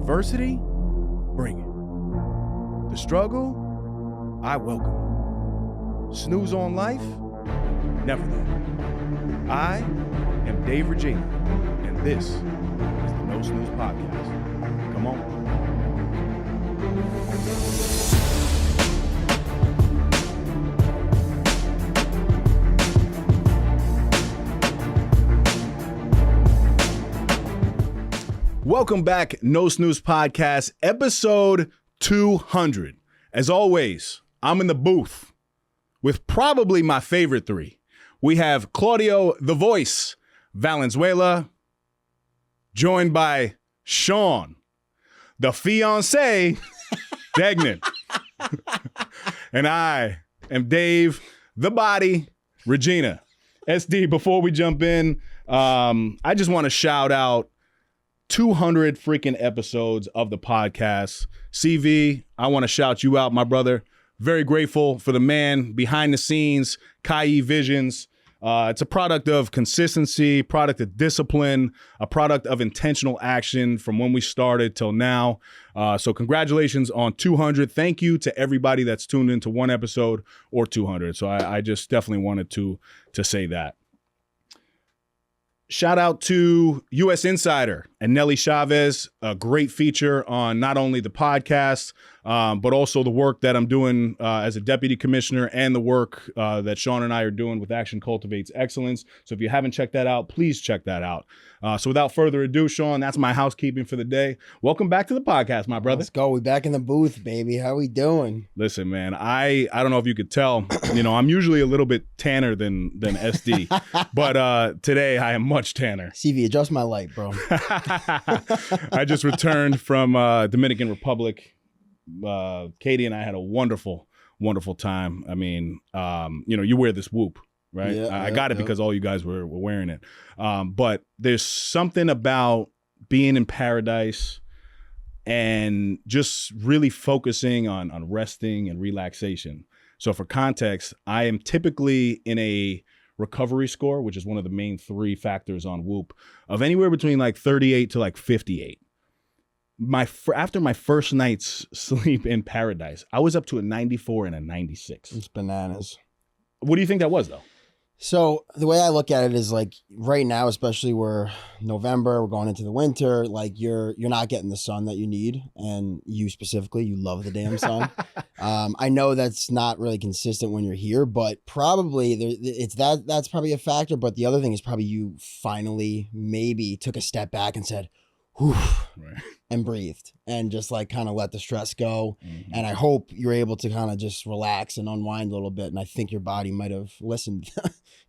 Adversity, bring it. The struggle, I welcome it. Snooze on life, never that. I am Dave Regina, and this is the No Snooze Podcast. Come on. Welcome back, No Snooze Podcast, episode 200. As always, I'm in the booth with probably my favorite three. We have Claudio, the voice, Valenzuela, joined by Sean, the fiancé, Degnan. And I am Dave, the body, Regina. SD, before we jump in, I just want to shout out 200 freaking episodes of the podcast. CV, I want to shout you out, my brother. Very grateful for the man behind the scenes, Cai Visions. It's a product of consistency, product of discipline, a product of intentional action from when we started till now. So congratulations on 200. Thank you to everybody that's tuned into one episode or 200. So I just definitely wanted to say that. Shout out to U.S. Insider and Nelly Chavez, a great feature on not only the podcast, but also the work that I'm doing as a deputy commissioner and the work that Sean and I are doing with Action Cultivates Excellence. So if you haven't checked that out, please check that out. So without further ado, Sean, that's my housekeeping for the day. Welcome back to the podcast, my brother. Let's go. We back in the booth, baby. How we doing? Listen, man, I don't know if you could tell, I'm usually a little bit tanner than SD, but today I am much tanner. CV, adjust my light, bro. I just returned from Dominican Republic. Katie and I had a wonderful time. I mean, you wear this whoop, right? Yeah, I got it because all you guys were wearing it. But there's something about being in paradise and just really focusing on resting and relaxation. So for context, I am typically in a recovery score, which is one of the main three factors on Whoop, of anywhere between like 38 to like 58. After my first night's sleep in paradise, I was up to a 94 and a 96. It's bananas. What do you think that was, though? So the way I look at it is like right now, especially we're November, we're going into the winter, like you're not getting the sun that you need. And you specifically, you love the damn sun. I know that's not really consistent when you're here, but probably that's probably a factor. But the other thing is probably you finally maybe took a step back and said, whew, right, and breathed and just like kind of let the stress go. Mm-hmm. And I hope you're able to kind of just relax and unwind a little bit. And I think your body might have listened,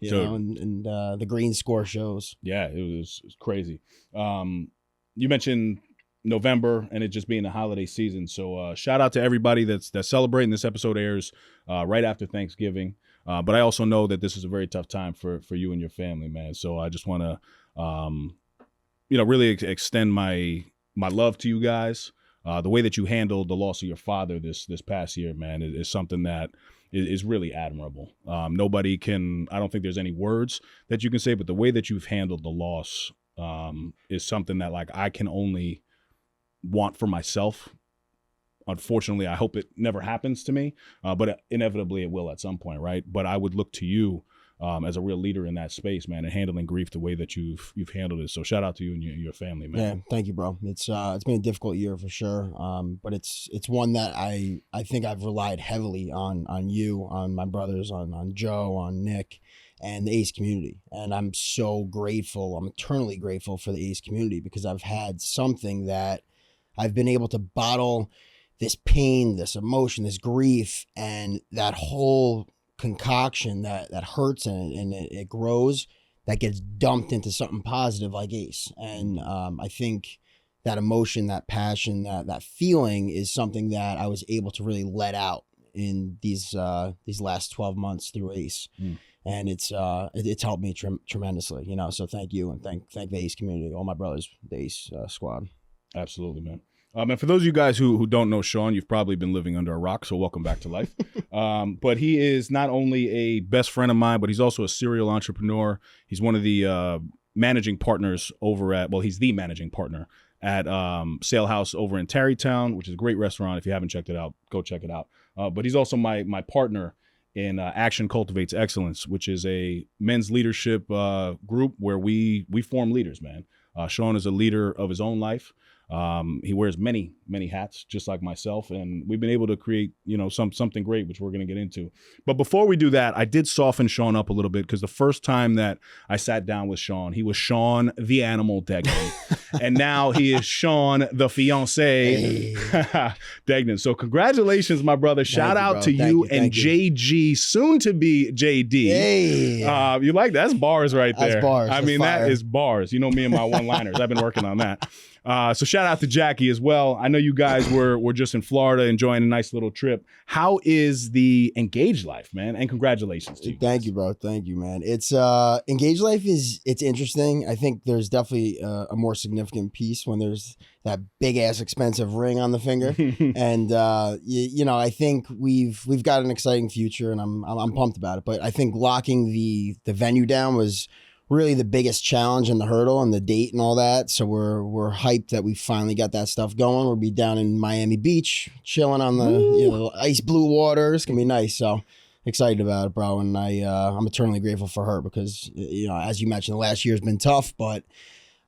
and the green score shows. Yeah, it was crazy. You mentioned November and it just being the holiday season. So shout out to everybody that's celebrating. This episode airs right after Thanksgiving. But I also know that this is a very tough time for you and your family, man. So I just want to, really extend my love to you guys. The way that you handled the loss of your father this past year, man, is something that is really admirable. I don't think there's any words that you can say, but the way that you've handled the loss is something that like I can only want for myself. Unfortunately, I hope it never happens to me, but inevitably it will at some point, right? But I would look to you as a real leader in that space, man, and handling grief the way that you've handled it. So shout out to you and your family, man. Yeah, thank you, bro. It's been a difficult year for sure. But it's one that I think I've relied heavily on you, on my brothers, on Joe, on Nick, and the ACE community. And I'm so grateful. I'm eternally grateful for the ACE community because I've had something that I've been able to bottle this pain, this emotion, this grief, and that whole concoction that hurts and it grows, that gets dumped into something positive like ACE. And I think that emotion, that passion, that feeling is something that I was able to really let out in these last 12 months through ACE. And it's helped me tremendously, so thank you, and thank the ACE community, all my brothers, the ACE squad. Absolutely, man. And for those of you guys who don't know Sean, you've probably been living under a rock, so welcome back to life. But he is not only a best friend of mine, but he's also a serial entrepreneur. He's one of the managing partners he's the managing partner at Sail House over in Tarrytown, which is a great restaurant. If you haven't checked it out, go check it out. But he's also my partner in Action Cultivates Excellence, which is a men's leadership group where we form leaders, man. Sean is a leader of his own life. He wears many hats, just like myself, and we've been able to create, something great, which we're going to get into. But before we do that, I did soften Sean up a little bit, because the first time that I sat down with Sean, he was Sean the Animal Degnan, and now he is Sean the fiance Degnan. So congratulations, my brother! Shout out to you and JG, soon to be JD. Hey, you like that? That's bars right there. That's bars. I mean, fire. that is bars. You know me and my one-liners. I've been working on that. So shout out to Jackie as well. I know you guys were just in Florida enjoying a nice little trip. How is the engaged life, man? And congratulations to you. Thank you, bro. Thank you, man. It's engaged life it's interesting. I think there's definitely a more significant piece when there's that big ass expensive ring on the finger. And I think we've got an exciting future, and I'm pumped about it. But I think locking the venue down was really the biggest challenge and the hurdle and the date and all that. So we're hyped that we finally got that stuff going. We'll be down in Miami Beach, chilling on the ice blue water. It's gonna be nice. So excited about it, bro. And I'm eternally grateful for her, because as you mentioned, the last year's been tough, but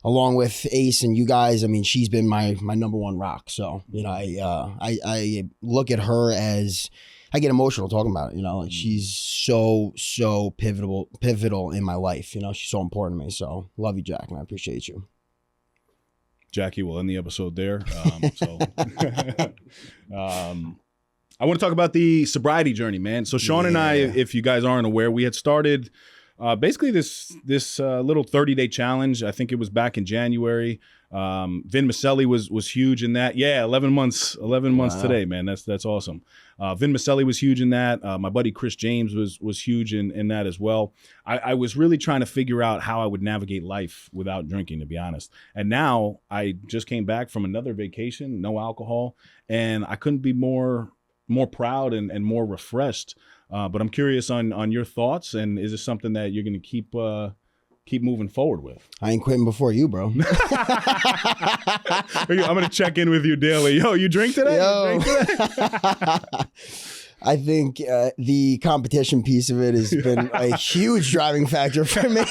along with Ace and you guys, I mean, she's been my number one rock. So I look at her as, I get emotional talking about it, like she's so pivotal in my life. She's so important to me. So love you, Jack, and I appreciate you. Jackie will end the episode there. I want to talk about the sobriety journey, man. So Sean and I, if you guys aren't aware, we had started basically this little 30-day challenge. I think it was back in January. Vin Maselli was huge in that. Yeah, 11 months today, man. That's awesome. Vin Maselli was huge in that. My buddy Chris James was huge in that as well. I was really trying to figure out how I would navigate life without drinking, to be honest. And now I just came back from another vacation, no alcohol, and I couldn't be more proud and more refreshed. But I'm curious on your thoughts, and is this something that you're going to keep moving forward with? I ain't quitting before you, bro. I'm going to check in with you daily. Yo, you drink today? Yo. You drink today? I think the competition piece of it has been a huge driving factor for me.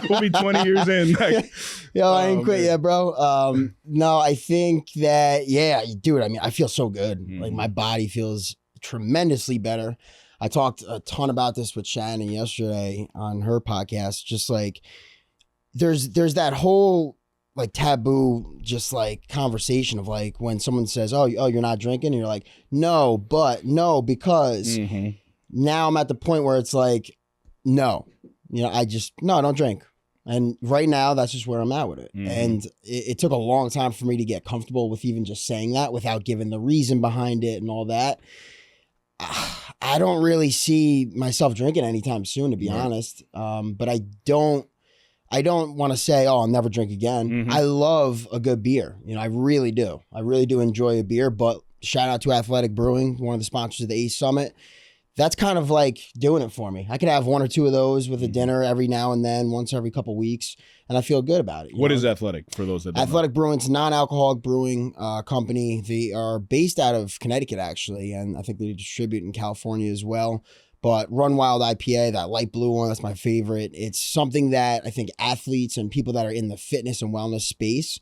We'll be 20 years in. I ain't quit yet, bro. No, I think that, dude, I mean, I feel so good. Like my body feels tremendously better. I talked a ton about this with Shannon yesterday on her podcast. Just like there's that whole like taboo, just like conversation of like when someone says, oh, you're not drinking, and you're like, no, because now I'm at the point where it's like, no, I don't drink. And right now that's just where I'm at with it. And it took a long time for me to get comfortable with even just saying that without giving the reason behind it and all that. I don't really see myself drinking anytime soon, to be honest. But I don't want to say, oh, I'll never drink again. I love a good beer. I really do. I really do enjoy a beer. But shout out to Athletic Brewing, one of the sponsors of the Ace Summit. That's kind of like doing it for me. I could have one or two of those with a dinner every now and then, once every couple of weeks, and I feel good about it. What is Athletic, for those that don't know? Athletic Brewing's a non-alcoholic brewing company. They are based out of Connecticut, actually, and I think they distribute in California as well. But Run Wild IPA, that light blue one, that's my favorite. It's something that I think athletes and people that are in the fitness and wellness space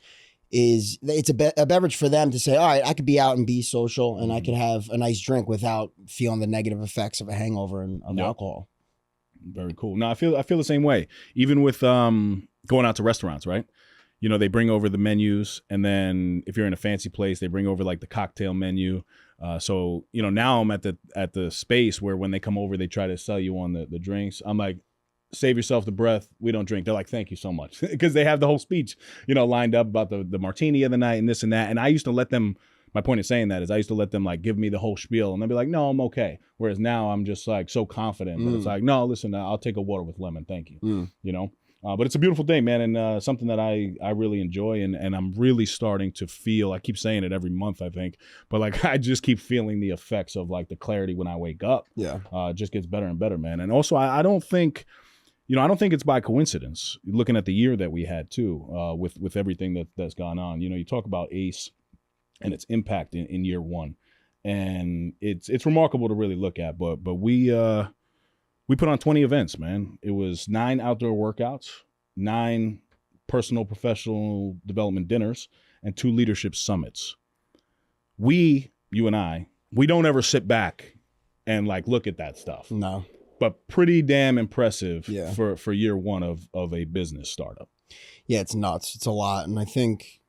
it's a beverage for them to say, all right, I could be out and be social and I could have a nice drink without feeling the negative effects of a hangover and of alcohol. Very cool. No, I feel the same way. Even with going out to restaurants, right? They bring over the menus, and then if you're in a fancy place, they bring over like the cocktail menu. So now I'm at the space where when they come over, they try to sell you on the drinks. I'm like, save yourself the breath. We don't drink. They're like, thank you so much. Because they have the whole speech, lined up about the martini of the night and this and that. And I used to let them, my point of saying that is I used to let them like give me the whole spiel and they'll be like, no, I'm okay. Whereas now I'm just like so confident that it's like, no, listen, I'll take a water with lemon. Thank you. But it's a beautiful thing, man. And something that I really enjoy. And I'm really starting to feel, I keep saying it every month, I think, but like, I just keep feeling the effects of like the clarity when I wake up. Yeah. Just gets better and better, man. And also I don't think, I don't think it's by coincidence. Looking at the year that we had too, with everything that's gone on. You talk about ACE and its impact in year one, and it's remarkable to really look at. But we put on 20 events, man. It was 9 outdoor workouts, 9 personal professional development dinners, and 2 leadership summits. You and I, we don't ever sit back and like look at that stuff. No. But pretty damn impressive Yeah. for year one of a business startup. Yeah, it's nuts. It's a lot. And I think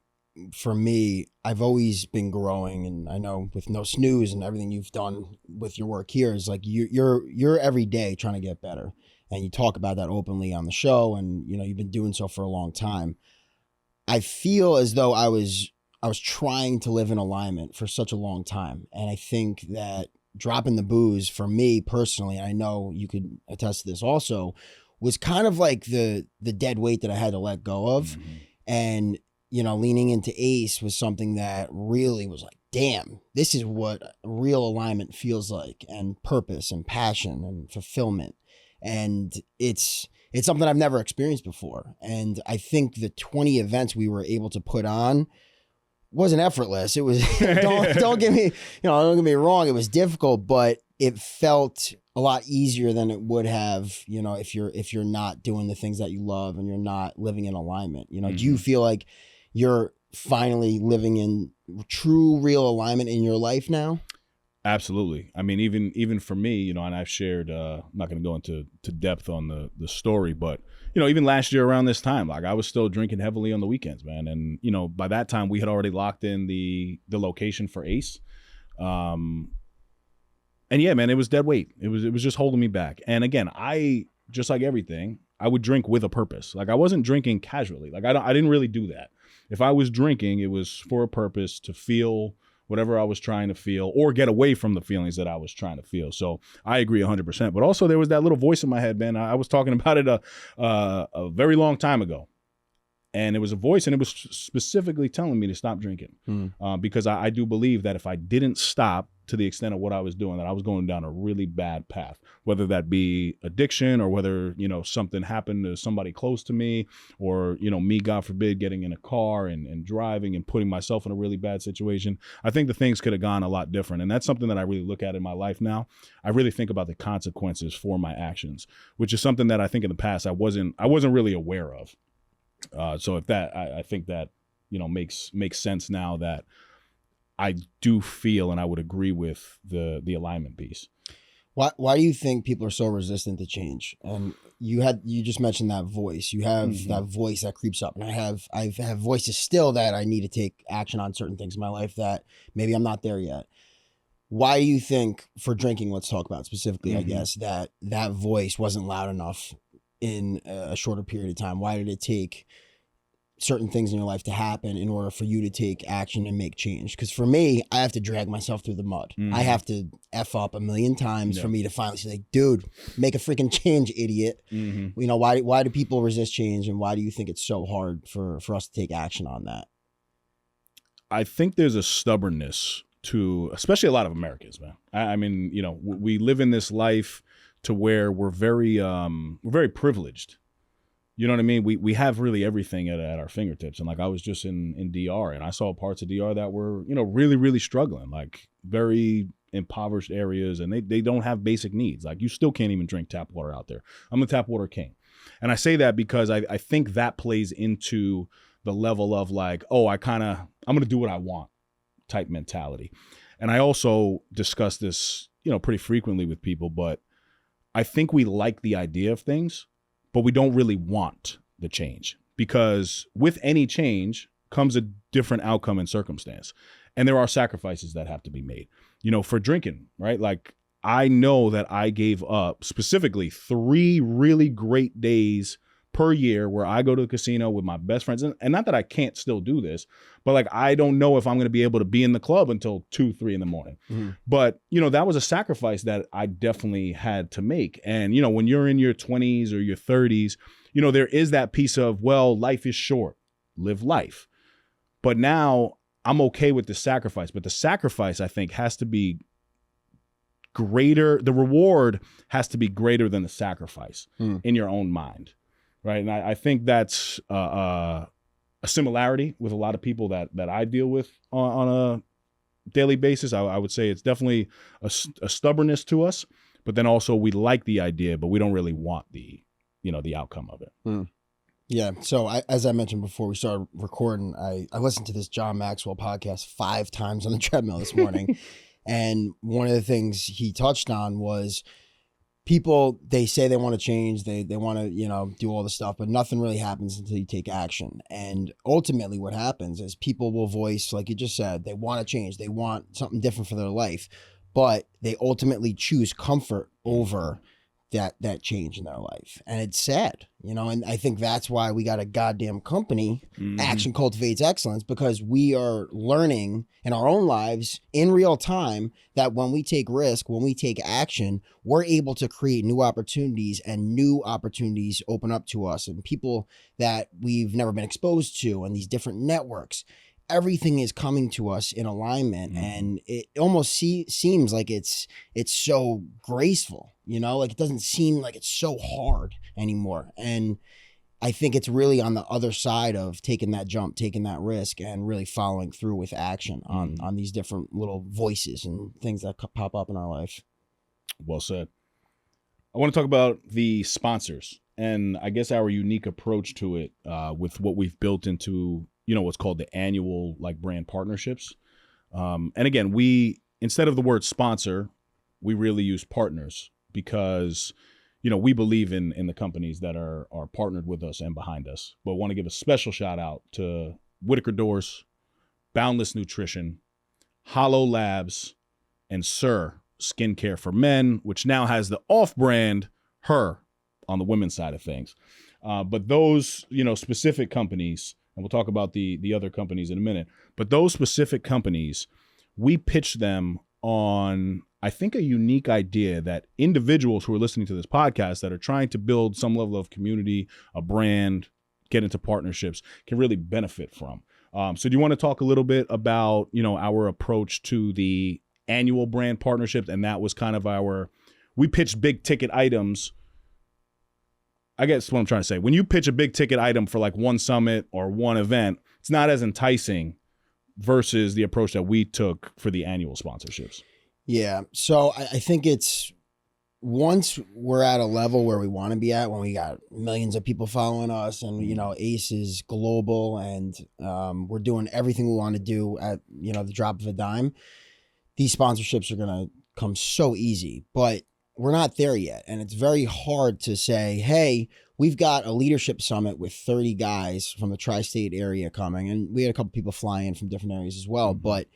for me, I've always been growing, and I know with No Snooze and everything you've done with your work here is like you're every day trying to get better. And you talk about that openly on the show, and you've been doing so for a long time. I feel as though I was trying to live in alignment for such a long time. And I think that dropping the booze for me personally, I know you could attest to this also, was kind of like the dead weight that I had to let go of. Mm-hmm. And, leaning into ACE was something that really was like, damn, this is what real alignment feels like, and purpose and passion and fulfillment. And it's something I've never experienced before. And I think the 20 events we were able to put on wasn't effortless. It was don't get me wrong, it was difficult, but it felt a lot easier than it would have, if you're not doing the things that you love and you're not living in alignment. Mm-hmm. Do you feel like you're finally living in true real alignment in your life now? Absolutely. I mean, even for me, and I've shared, I'm not going to go into depth on the story, but, even last year around this time, like I was still drinking heavily on the weekends, man. And, by that time we had already locked in the location for ACE. And yeah, man, it was dead weight. It was just holding me back. And again, I, just like everything, I would drink with a purpose. Like I wasn't drinking casually. Like I didn't really do that. If I was drinking, it was for a purpose, to feel whatever I was trying to feel, or get away from the feelings that I was trying to feel. So I agree 100%. But also there was that little voice in my head, man. I was talking about it a very long time ago. And it was a voice, and it was specifically telling me to stop drinking. Because I do believe that if I didn't stop to the extent of what I was doing, that I was going down a really bad path, whether that be addiction, or whether, something happened to somebody close to me, or, me, God forbid, getting in a car and driving and putting myself in a really bad situation. I think the things could have gone a lot different. And that's something that I really look at in my life now. I really think about the consequences for my actions, which is something that I think in the past I wasn't really aware of. So if that, I think that, makes sense now, that I do feel, and I would agree with the alignment piece. Why do you think people are so resistant to change? And you just mentioned that voice. You have that voice that creeps up, and I have voices still that I need to take action on certain things in my life that maybe I'm not there yet. Why do you think, for drinking, let's talk about specifically, I guess, that voice wasn't loud enough in a shorter period of time? Why did it take certain things in your life to happen in order for you to take action and make change? Because for me, I have to drag myself through the mud. I have to F up a million times for me to finally say, like, dude, make a freaking change, idiot. Why do people resist change, and why do you think it's so hard for us to take action on that? I think there's a stubbornness to, especially a lot of Americans, man. I mean, we live in this life to where we're very privileged. You know what I mean? We have really everything at our fingertips. And like, I was just in DR, and I saw parts of DR that were, really, really struggling, like very impoverished areas, and they don't have basic needs. Like, you still can't even drink tap water out there. I'm the tap water king. And I say that because I think that plays into the level of like, oh, I'm going to do what I want type mentality. And I also discuss this, pretty frequently with people, but I think we like the idea of things, but we don't really want the change, because with any change comes a different outcome and circumstance. And there are sacrifices that have to be made, for drinking, right? Like, I know that I gave up specifically 3 really great days per year where I go to the casino with my best friends. And not that I can't still do this, but like, I don't know if I'm going to be able to be in the club until 2-3 in the morning. But, that was a sacrifice that I definitely had to make. And, when you're in your 20s or your 30s, there is that piece of, well, life is short, live life. But now I'm okay with the sacrifice. But the sacrifice, I think, has to be greater, the reward has to be greater than the sacrifice in your own mind, right? And I think that's a similarity with a lot of people that I deal with on a daily basis. I would say it's definitely a stubbornness to us, but then also we like the idea, but we don't really want the outcome of it. Yeah. So as I mentioned before we started recording, I listened to this John Maxwell podcast 5 times on the treadmill this morning. And one of the things he touched on was people, they say they want to change, they want to, do all this stuff, but nothing really happens until you take action. And ultimately what happens is people will voice, like you just said, they want to change, they want something different for their life, but they ultimately choose comfort over that change in their life. And it's sad, and I think that's why we got a goddamn company, Action Cultivates Excellence, because we are learning in our own lives in real time that when we take risk, when we take action, we're able to create new opportunities, and new opportunities open up to us and people that we've never been exposed to, and these different networks. Everything is coming to us in alignment, and it almost seems like it's so graceful, like it doesn't seem like it's so hard anymore. And I think it's really on the other side of taking that jump, taking that risk, and really following through with action on these different little voices and things that pop up in our life. Well said. I want to talk about the sponsors and I guess our unique approach to it with what we've built into what's called the annual brand partnerships. And again, we, instead of the word sponsor, we really use partners because, we believe in the companies that are partnered with us and behind us, but want to give a special shout out to Whitaker Doors, Boundless Nutrition, Hollow Labs, and Sir Skincare for Men, which now has the off-brand Her on the women's side of things. But those, specific companies, and we'll talk about the other companies in a minute, but those specific companies, we pitch them on, I think, a unique idea that individuals who are listening to this podcast that are trying to build some level of community, a brand, get into partnerships, can really benefit from. So do you want to talk a little bit about, our approach to the annual brand partnerships? And that was kind of we pitched big ticket items. I guess what I'm trying to say, when you pitch a big ticket item for one summit or one event, it's not as enticing versus the approach that we took for the annual sponsorships. Yeah. So I think it's, once we're at a level where we want to be at, when we got millions of people following us and, Ace is global and we're doing everything we want to do at, the drop of a dime, these sponsorships are going to come so easy, but we're not there yet. And it's very hard to say, hey, we've got a leadership summit with 30 guys from the tri-state area coming. And we had a couple people fly in from different areas as well. But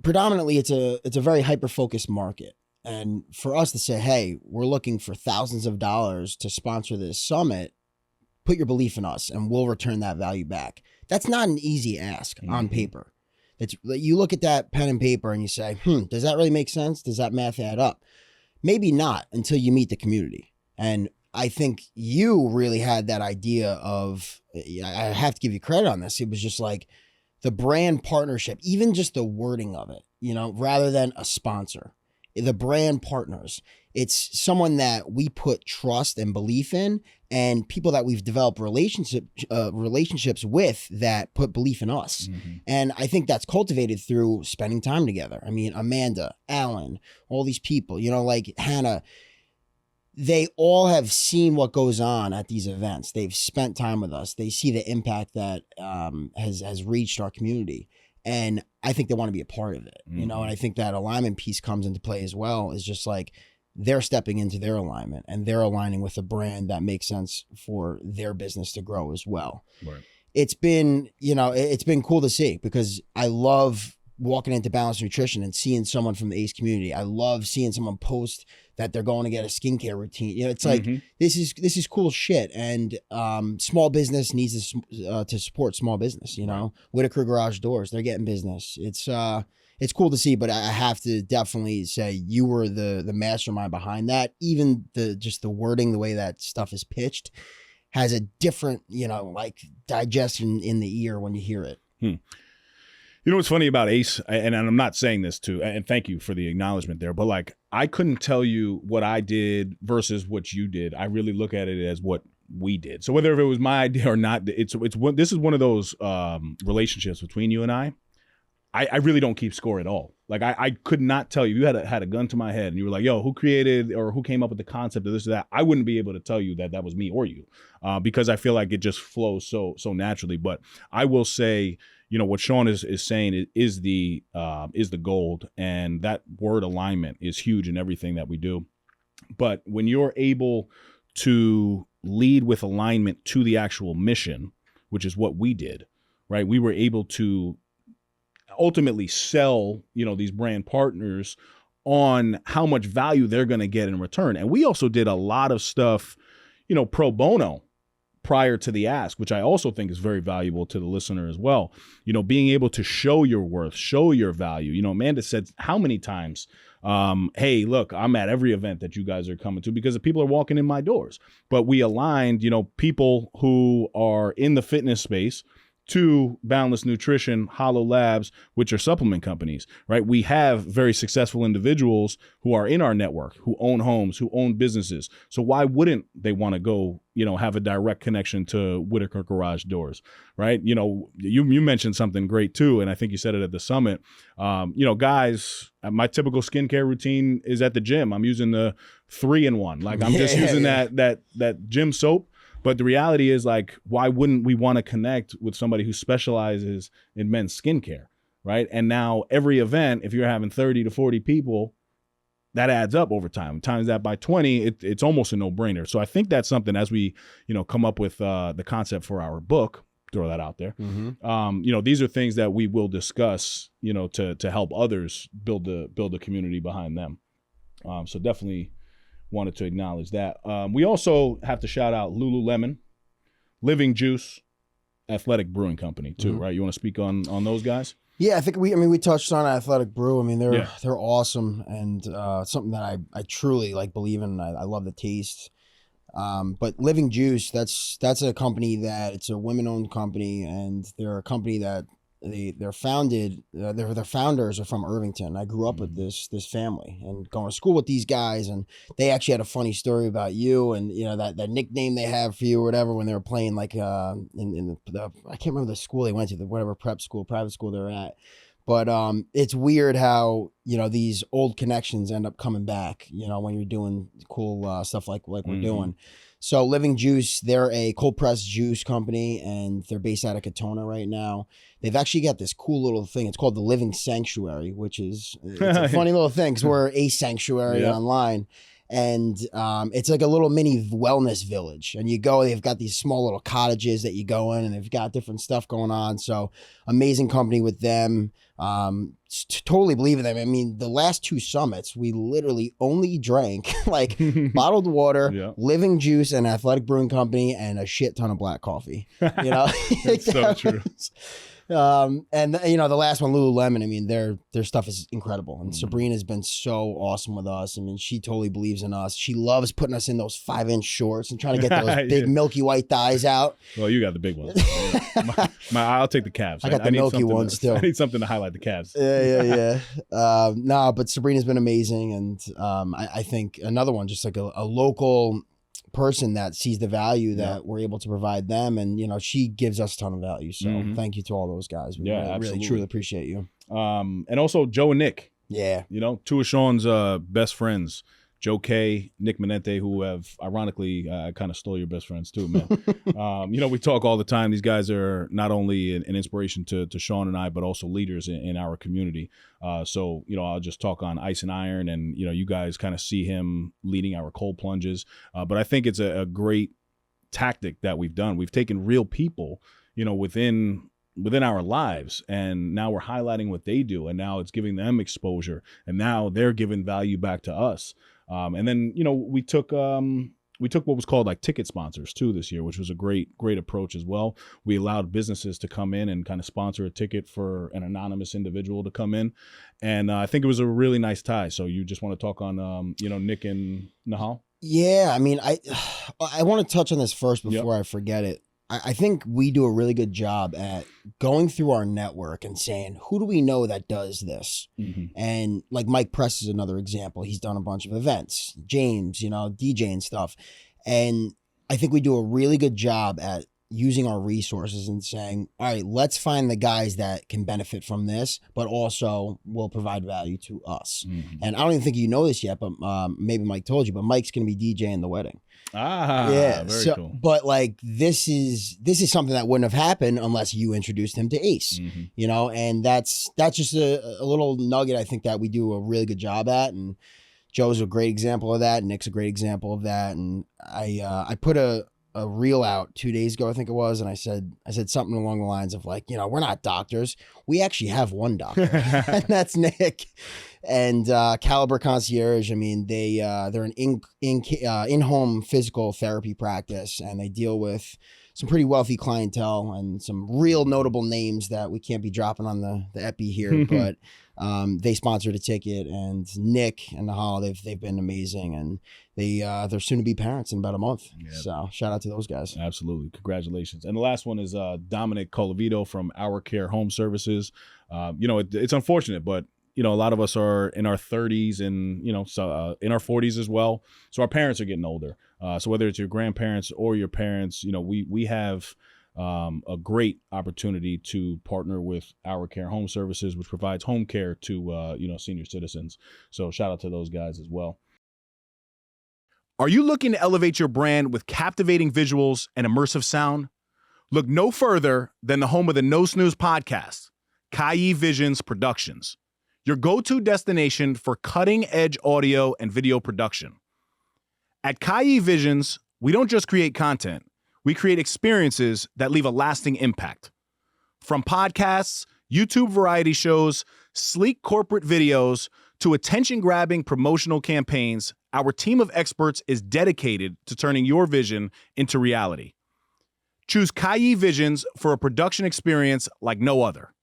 predominantly it's a very hyper-focused market. And for us to say, hey, we're looking for thousands of dollars to sponsor this summit, put your belief in us and we'll return that value back. That's not an easy ask on paper. You look at that pen and paper and you say, does that really make sense? Does that math add up? Maybe not until you meet the community. And I think you really had that idea of, I have to give you credit on this. It was just like the brand partnership, even just the wording of it, rather than a sponsor, the brand partners. It's someone that we put trust and belief in, and people that we've developed relationships with that put belief in us. And I think that's cultivated through spending time together. I mean, Amanda, Alan, all these people, like Hannah, they all have seen what goes on at these events. They've spent time with us. They see the impact that has reached our community. And I think they want to be a part of it, and I think that alignment piece comes into play as well. Is just like they're stepping into their alignment and they're aligning with a brand that makes sense for their business to grow as well. Right. It's been, it's been cool to see because I love walking into Balanced Nutrition and seeing someone from the ACE community. I love seeing someone post that they're going to get a skincare routine. It's like, this is cool shit. And small business needs to support small business, Whitaker Garage Doors, they're getting business. It's cool to see, but I have to definitely say you were the mastermind behind that. Even just the wording, the way that stuff is pitched has a different, digestion in the ear when you hear it. You know what's funny about Ace, and I'm not saying this and thank you for the acknowledgement there, but like I couldn't tell you what I did versus what you did. I really look at it as what we did. So whether if it was my idea or not, this is one of those relationships between you and I really don't keep score at all. Like I could not tell you. You had a gun to my head and you were like, yo, who created or who came up with the concept of this or that? I wouldn't be able to tell you that was me or you because I feel like it just flows so naturally. But I will say, you know, what Sean is saying is the gold, and that word alignment is huge in everything that we do. But when you're able to lead with alignment to the actual mission, which is what we did, right? We were able to ultimately sell, you know, these brand partners on how much value they're going to get in return. And we also did a lot of stuff, you know, pro bono prior to the ask, which I also think is very valuable to the listener as well. You know, being able to show your worth, show your value. You know, Amanda said how many times, hey, look, I'm at every event that you guys are coming to because the people are walking in my doors. But we aligned, you know, people who are in the fitness space to Boundless Nutrition, Hollow Labs, which are supplement companies, right? We have very successful individuals who are in our network, who own homes, who own businesses. So why wouldn't they want to go, you know, have a direct connection to Whitaker Garage Doors, right? You know, you mentioned something great too, and I think you said it at the summit. You know, guys, my typical skincare routine is at the gym. I'm using the 3-in-1. Like I'm just using that gym soap. But the reality is, like, why wouldn't we want to connect with somebody who specializes in men's skincare, right? And now every event, if you're having 30 to 40 people, that adds up over time. Times that by 20, it's almost a no-brainer. So I think that's something as we, you know, come up with the concept for our book, throw that out there. Mm-hmm. You know, these are things that we will discuss, you know, to help others build the community behind them. So definitely wanted to acknowledge that. We also have to shout out Lululemon, Living Juice, Athletic Brewing Company too, right? You want to speak on those guys? Yeah, I think we touched on Athletic Brew. I mean, they're awesome and something that I truly like believe in. I love the taste. But Living Juice, that's a company that it's a women-owned company, and they're a company that they're founded. Their founders are from Irvington. I grew up with this family and going to school with these guys, and they actually had a funny story about you and you know that nickname they have for you or whatever when they were playing like in the I can't remember the school they went to, whatever private school they were at. But it's weird how, you know, these old connections end up coming back, you know, when you're doing cool stuff like we're doing. So Living Juice, they're a cold pressed juice company, and they're based out of Katona right now. They've actually got this cool little thing. It's called the Living Sanctuary, which is it's a funny little thing because we're a sanctuary online. And it's like a little mini wellness village. And you go, they've got these small little cottages that you go in, and they've got different stuff going on. So amazing company with them. Totally believe in them. I mean, the last 2 summits, we literally only drank like bottled water, Living Juice, and Athletic Brewing Company, and a shit ton of black coffee. You know, it's so true. And you know, the last one, Lululemon, I mean, their stuff is incredible. And Sabrina's been so awesome with us. I mean, she totally believes in us. She loves putting us in those 5-inch shorts and trying to get those big milky white thighs out. Well, you got the big ones. I'll take the calves. I got the milky ones still. I need something to highlight the calves. Yeah. No, but Sabrina's been amazing. And I think another one, just like a local person that sees the value that we're able to provide them, and you know, she gives us a ton of value. So thank you to all those guys. We really truly appreciate you. And also Joe and Nick. Yeah, you know, 2 of Sean's best friends, Joe K, Nick Menente, who have ironically kind of stole your best friends too, man. You know, we talk all the time. These guys are not only an inspiration to Sean and I, but also leaders in our community. So, you know, I'll just talk on Ice and Iron, and, you know, you guys kind of see him leading our cold plunges. But I think it's a great tactic that we've done. We've taken real people, you know, within our lives, and now we're highlighting what they do, and now it's giving them exposure, and now they're giving value back to us. And then, you know, we took what was called like ticket sponsors too this year, which was a great approach as well. We allowed businesses to come in and kind of sponsor a ticket for an anonymous individual to come in. And I think it was a really nice tie. So you just want to talk on, you know, Nick and Nahal? Yeah. I mean, I want to touch on this first before I forget it. I think we do a really good job at going through our network and saying, who do we know that does this? And like Mike Press is another example. He's done a bunch of events, James, DJ and stuff. And I think we do a really good job at using our resources and saying, all right, let's find the guys that can benefit from this, but also will provide value to us. And I don't even think you know this yet, but maybe Mike told you, but Mike's going to be DJing the wedding. Yeah, very cool. But like, this is something that wouldn't have happened unless you introduced him to Ace, and that's just a little nugget I think that we do a really good job at. And Joe's a great example of that. Nick's a great example of that. And I put a reel out 2 days ago, I think it was. And I said something along the lines of like, we're not doctors. We actually have one doctor and that's Nick. And Caliber Concierge, I mean, they're an in-home physical therapy practice, and they deal with some pretty wealthy clientele and some real notable names that we can't be dropping on the epi here, but they sponsored a ticket, and Nick and Nahal, they've been amazing, and they're soon to be parents in about a month. Yep. So shout out to those guys. Absolutely. Congratulations. And the last one is Dominic Colavito from Our Care Home Services. It's unfortunate, but a lot of us are in our 30s and, in our 40s as well. So our parents are getting older. So whether it's your grandparents or your parents, we have a great opportunity to partner with Our Care Home Services, which provides home care to, senior citizens. So shout out to those guys as well. Are you looking to elevate your brand with captivating visuals and immersive sound? Look no further than the home of the No Snooze podcast, Cai Visions Productions, your go-to destination for cutting-edge audio and video production. At Cai Visions, we don't just create content, we create experiences that leave a lasting impact. From podcasts, YouTube variety shows, sleek corporate videos, to attention-grabbing promotional campaigns, our team of experts is dedicated to turning your vision into reality. Choose Cai Visions for a production experience like no other.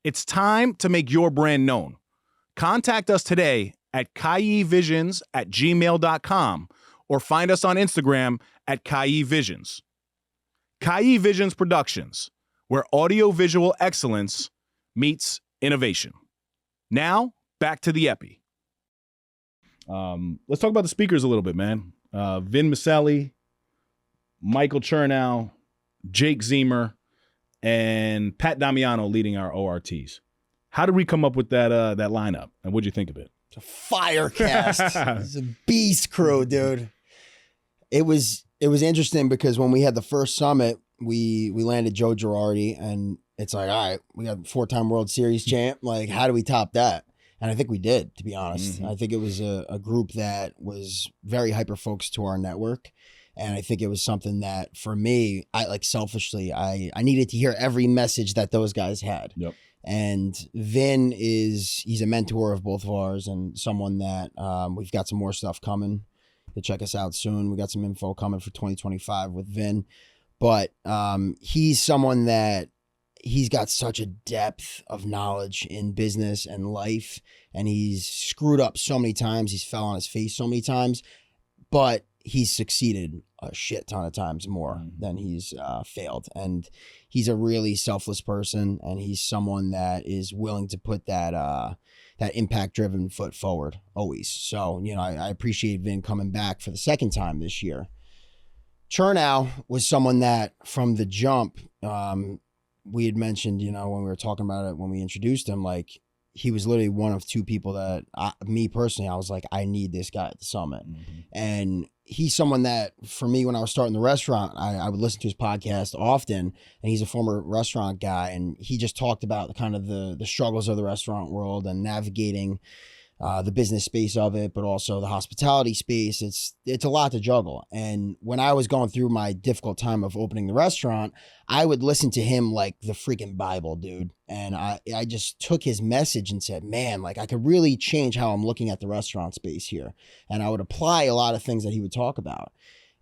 It's time to make your brand known. Contact us today at kaivisions@gmail.com or find us on Instagram at Cai Visions. Cai Visions Productions, where audio-visual excellence meets innovation. Now, back to the epi. Let's talk about the speakers a little bit, man. Vin Maselli, Michael Chernow, Jake Zemer, and Pat Damiano leading our ORTs. How did we come up with that lineup, and what'd you think of it? It's a fire cast. It's a beast crew, dude. It was interesting because when we had the first summit, we landed Joe Girardi, and it's like, all right, we got 4-time World Series champ. Like, how do we top that? And I think we did, to be honest. I think it was a group that was very hyper-focused to our network. And I think it was something that, for me, selfishly, I needed to hear every message that those guys had. Yep. And Vin he's a mentor of both of ours, and someone that we've got some more stuff coming to check us out soon. We got some info coming for 2025 with Vin. But he's someone that he's got such a depth of knowledge in business and life, and he's screwed up so many times. He's fell on his face so many times, but he's succeeded a shit ton of times more than he's failed. And he's a really selfless person, and he's someone that is willing to put that impact-driven foot forward always. So, I appreciate Vin coming back for the second time this year. Chernow was someone that from the jump, we had mentioned, when we were talking about it, when we introduced him, like, he was literally one of two people that me personally, I was like, I need this guy at the summit. And he's someone that, for me, when I was starting the restaurant, I would listen to his podcast often, and he's a former restaurant guy, and he just talked about the kind of the struggles of the restaurant world and navigating the business space of it, but also the hospitality space. It's a lot to juggle. And when I was going through my difficult time of opening the restaurant, I would listen to him like the freaking Bible, dude. And I just took his message and said, man, like, I could really change how I'm looking at the restaurant space here. And I would apply a lot of things that he would talk about.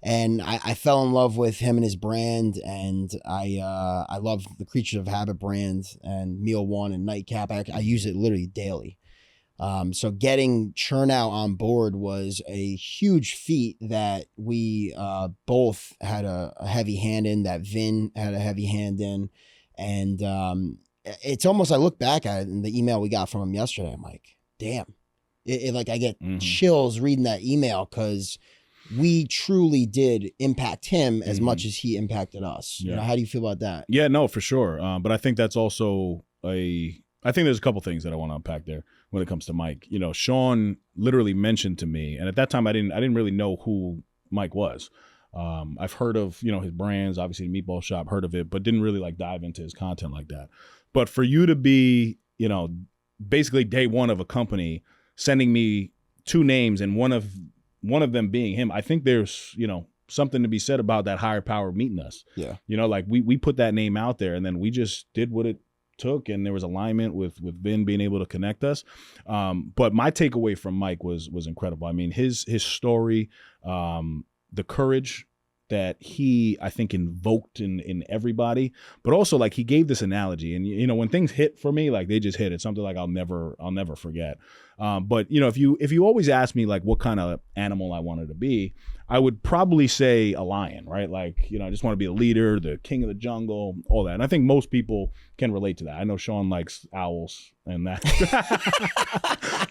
And I fell in love with him and his brand. And I love the Creatures of Habit brand and Meal One and Nightcap. I use it literally daily. So getting Chernow on board was a huge feat that we both had a heavy hand in, that Vin had a heavy hand in. And it's almost, I look back at it in the email we got from him yesterday, I'm like, damn. Like I get chills reading that email because we truly did impact him as much as he impacted us. Yeah. You know, how do you feel about that? Yeah, no, for sure. But I think that's also I think there's a couple things that I want to unpack there when it comes to Mike. You know, Sean literally mentioned to me, and at that time I didn't really know who Mike was. I've heard of, you know, his brands, obviously Meatball Shop, heard of it, but didn't really like dive into his content like that. But for you to be, you know, basically day one of a company sending me two names and one of them being him, I think there's, you know, something to be said about that higher power meeting us. Yeah. You know, like we put that name out there and then we just did what it took, and there was alignment with Vin being able to connect us. But my takeaway from Mike was incredible. I mean, his story, the courage that he, I think, invoked in everybody, but also like he gave this analogy, and you know, when things hit for me, like they just hit. It's something like I'll never forget. But you know, if you always ask me like what kind of animal I wanted to be, I would probably say a lion, right? Like, you know, I just want to be a leader, the king of the jungle, all that. And I think most people can relate to that. I know Sean likes owls and that,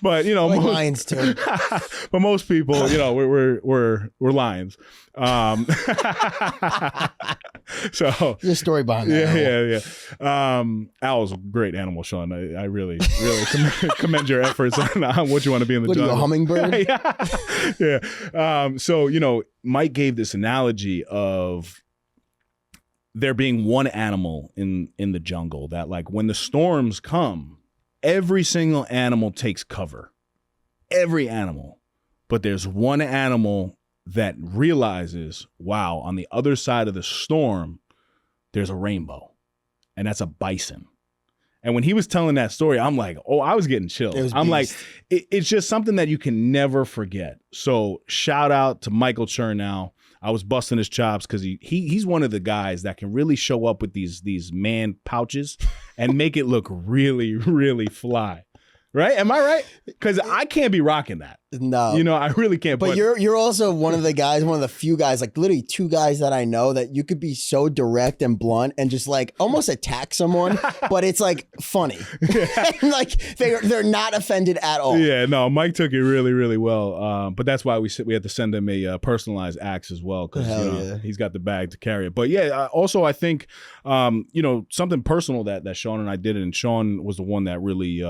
but you know, like lions too. But most people, you know, we're lions. So there's a story behind that. Yeah. Owl's a great animal, Sean. I really commend your efforts on what you want to be in the jungle. What are you, a hummingbird? Yeah. So, you know, Mike gave this analogy of there being one animal in the jungle that, like, when the storms come, every single animal takes cover. Every animal. But there's one animal that realizes, wow, on the other side of the storm, there's a rainbow. And that's a bison. And when he was telling that story, I'm like, oh, I was getting chills. I'm like, it's just something that you can never forget. So shout out to Michael Chernow. I was busting his chops because he's one of the guys that can really show up with these man pouches and make it look really, really fly. Right? Am I right? Because I can't be rocking that. No. You know, I really can't. But you're also one of the few guys, like literally two guys that I know that you could be so direct and blunt and just like almost attack someone, but it's like funny. Like they're not offended at all. Yeah, no, Mike took it really, really well. But that's why we had to send him a personalized axe as well, because he's got the bag to carry it. But yeah, also I think you know, something personal that Sean and I did, and Sean was the one that really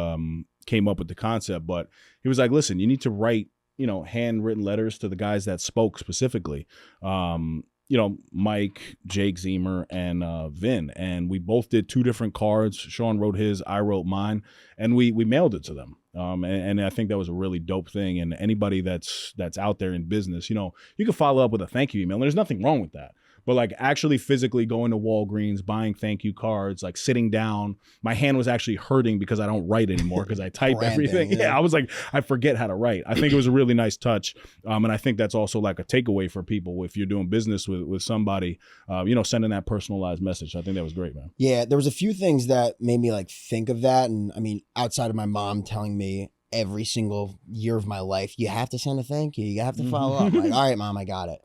came up with the concept, but he was like, listen, you need to write, you know, handwritten letters to the guys that spoke specifically. You know, Mike, Jake Zemer, and Vin. And we both did two different cards. Sean wrote his, I wrote mine, and we mailed it to them. And I think that was a really dope thing. And anybody that's out there in business, you know, you can follow up with a thank you email. And there's nothing wrong with that. But like actually physically going to Walgreens, buying thank you cards, like sitting down, my hand was actually hurting because I don't write anymore because I type everything. Yeah, I was like, I forget how to write. I think it was a really nice touch. And I think that's also like a takeaway for people if you're doing business with somebody, you know, sending that personalized message. I think that was great, man. Yeah, there was a few things that made me like think of that. And I mean, outside of my mom telling me every single year of my life, you have to send a thank you. You have to follow up. I'm like, all right, Mom, I got it.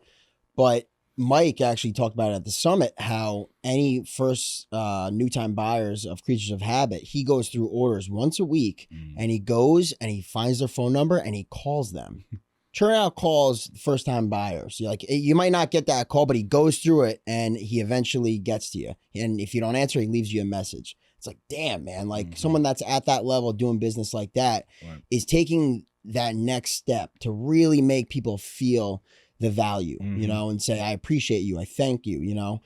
But Mike actually talked about it at the summit, how any first new time buyers of Creatures of Habit, he goes through orders once a week and he goes and he finds their phone number and he calls them. Chernow calls first time buyers. Like, you might not get that call, but he goes through it and he eventually gets to you. And if you don't answer, he leaves you a message. It's like, damn, man, like someone that's at that level doing business like that is taking that next step to really make people feel the value, you know, and say, I appreciate you. I thank you, you know.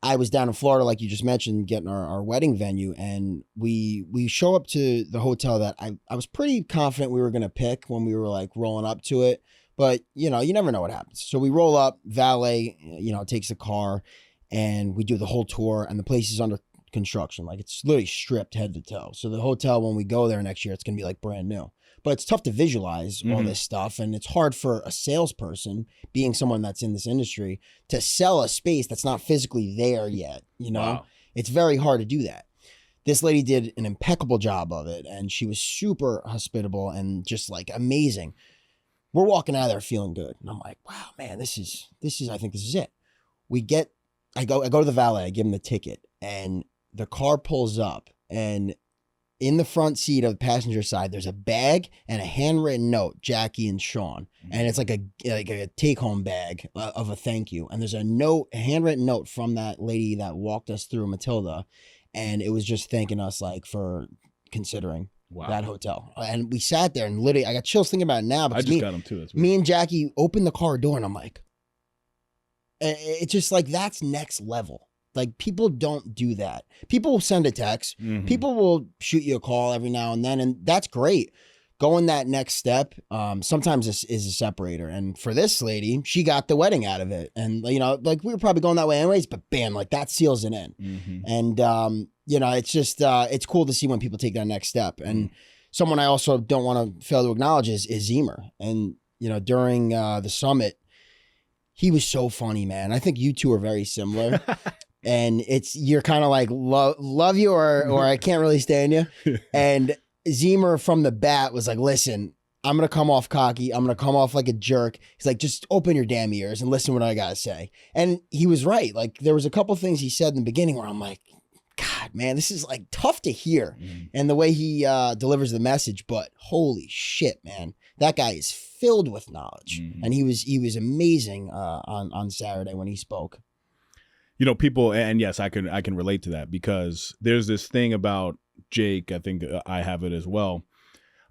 I was down in Florida, like you just mentioned, getting our wedding venue, and we show up to the hotel that I was pretty confident we were going to pick when we were like rolling up to it. But, you know, you never know what happens. So we roll up, valet, you know, takes the car, and we do the whole tour, and the place is under construction. Like, it's literally stripped head to toe. So the hotel, when we go there next year, it's going to be like brand new. But it's tough to visualize all this stuff. And it's hard for a salesperson, being someone that's in this industry, to sell a space that's not physically there yet. You know, It's very hard to do that. this lady did an impeccable job of it, and she was super hospitable and just like amazing. We're walking out of there feeling good. And I'm like, wow, man, this is, I think this is it. I go to the valet, I give him the ticket, and the car pulls up, and in the front seat of the passenger side, there's a bag and a handwritten note, Jackie and Sean. And it's like a take-home bag of a thank you. And there's a handwritten note from that lady that walked us through, Matilda. And it was just thanking us like for considering that hotel. And we sat there and literally, I got chills thinking about it now. I just got them too. Me and Jackie opened the car door and I'm like, it's just like, that's next level. Like, people don't do that. People will send a text. Mm-hmm. People will shoot you a call every now and then. And that's great. Going that next step, sometimes this is a separator. And for this lady, she got the wedding out of it. And, you know, like we were probably going that way anyways, but bam, like that seals it in. Mm-hmm. And, you know, it's just, it's cool to see when people take that next step. And someone I also don't want to fail to acknowledge is Zemer. And, you know, during the summit, he was so funny, man. I think you two are very similar. And you're kind of like, love you or I can't really stand you. And Zemer from the bat was like, listen, I'm going to come off cocky. I'm going to come off like a jerk. He's like, just open your damn ears and listen to what I got to say. And he was right. Like, there was a couple things he said in the beginning where I'm like, God, man, this is like tough to hear. And the way he delivers the message, but holy shit, man, that guy is filled with knowledge. And he was amazing on Saturday when he spoke. You know, people, and yes, I can relate to that, because there's this thing about Jake. I think I have it as well.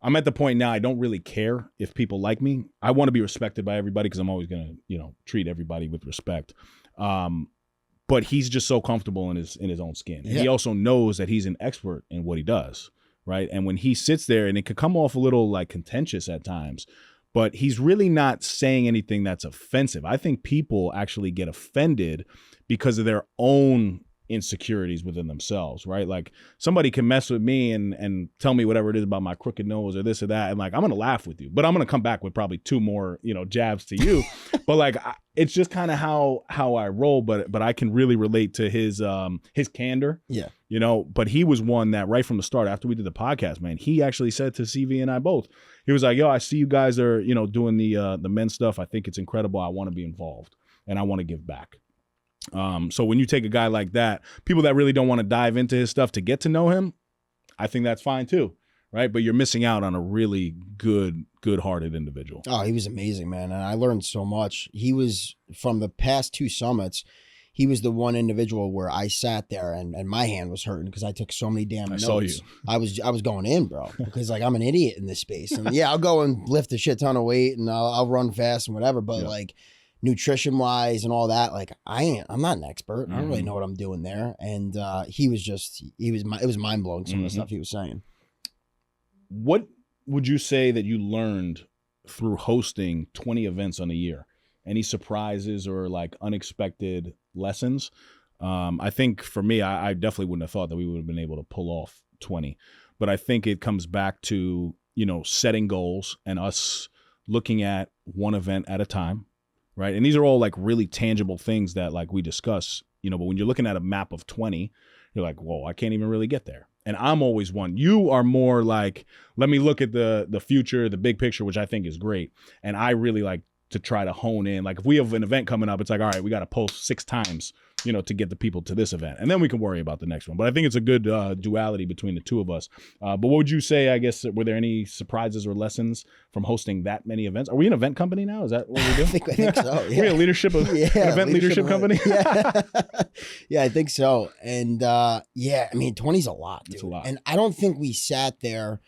I'm at the point now, I don't really care if people like me. I want to be respected by everybody, because I'm always going to, you know, treat everybody with respect. But he's just so comfortable in his own skin. And he also knows that he's an expert in what he does, right? And when he sits there, and it could come off a little like contentious at times, but he's really not saying anything that's offensive. I think people actually get offended because of their own insecurities within themselves, right? Like, somebody can mess with me and tell me whatever it is about my crooked nose or this or that, and like, I'm gonna laugh with you, but I'm gonna come back with probably 2 more, you know, jabs to you. But like, it's just kind of how I roll. But I can really relate to his candor. Yeah, you know. But he was one that right from the start, after we did the podcast, man, he actually said to CV and I both, he was like, "Yo, I see you guys are, you know, doing the men's stuff. I think it's incredible. I want to be involved and I want to give back." So when you take a guy like that, people that really don't want to dive into his stuff to get to know him, I think that's fine too, right? But you're missing out on a really good-hearted individual. Oh, he was amazing, man. And I learned so much. He was, from the past 2 summits, he was the one individual where I sat there and my hand was hurting because I took so many damn notes. Saw you. I was going in, bro, because like, I'm an idiot in this space. And yeah, I'll go and lift a shit ton of weight and I'll run fast and whatever, but like, nutrition wise and all that, like, I'm not an expert. I don't really know what I'm doing there. And it was mind blowing, some of the stuff he was saying. What would you say that you learned through hosting 20 events on a year? Any surprises or like unexpected lessons? I think for me, I definitely wouldn't have thought that we would have been able to pull off 20, but I think it comes back to, you know, setting goals and us looking at one event at a time. Right. And these are all like really tangible things that like we discuss, you know, but when you're looking at a map of 20, you're like, whoa, I can't even really get there. And I'm always one. You are more like, let me look at the future, the big picture, which I think is great. And I really like to try to hone in. Like, if we have an event coming up, it's like, all right, we got to post 6 times, you know, to get the people to this event. And then we can worry about the next one. But I think it's a good duality between the two of us. But what would you say, I guess, were there any surprises or lessons from hosting that many events? Are we an event company now? Is that what we do? I think so. Yeah. We're a leadership of an event leadership company? Yeah. Yeah, I think so. And yeah, I mean, 20 is a lot, dude. It's a lot. And I don't think we sat there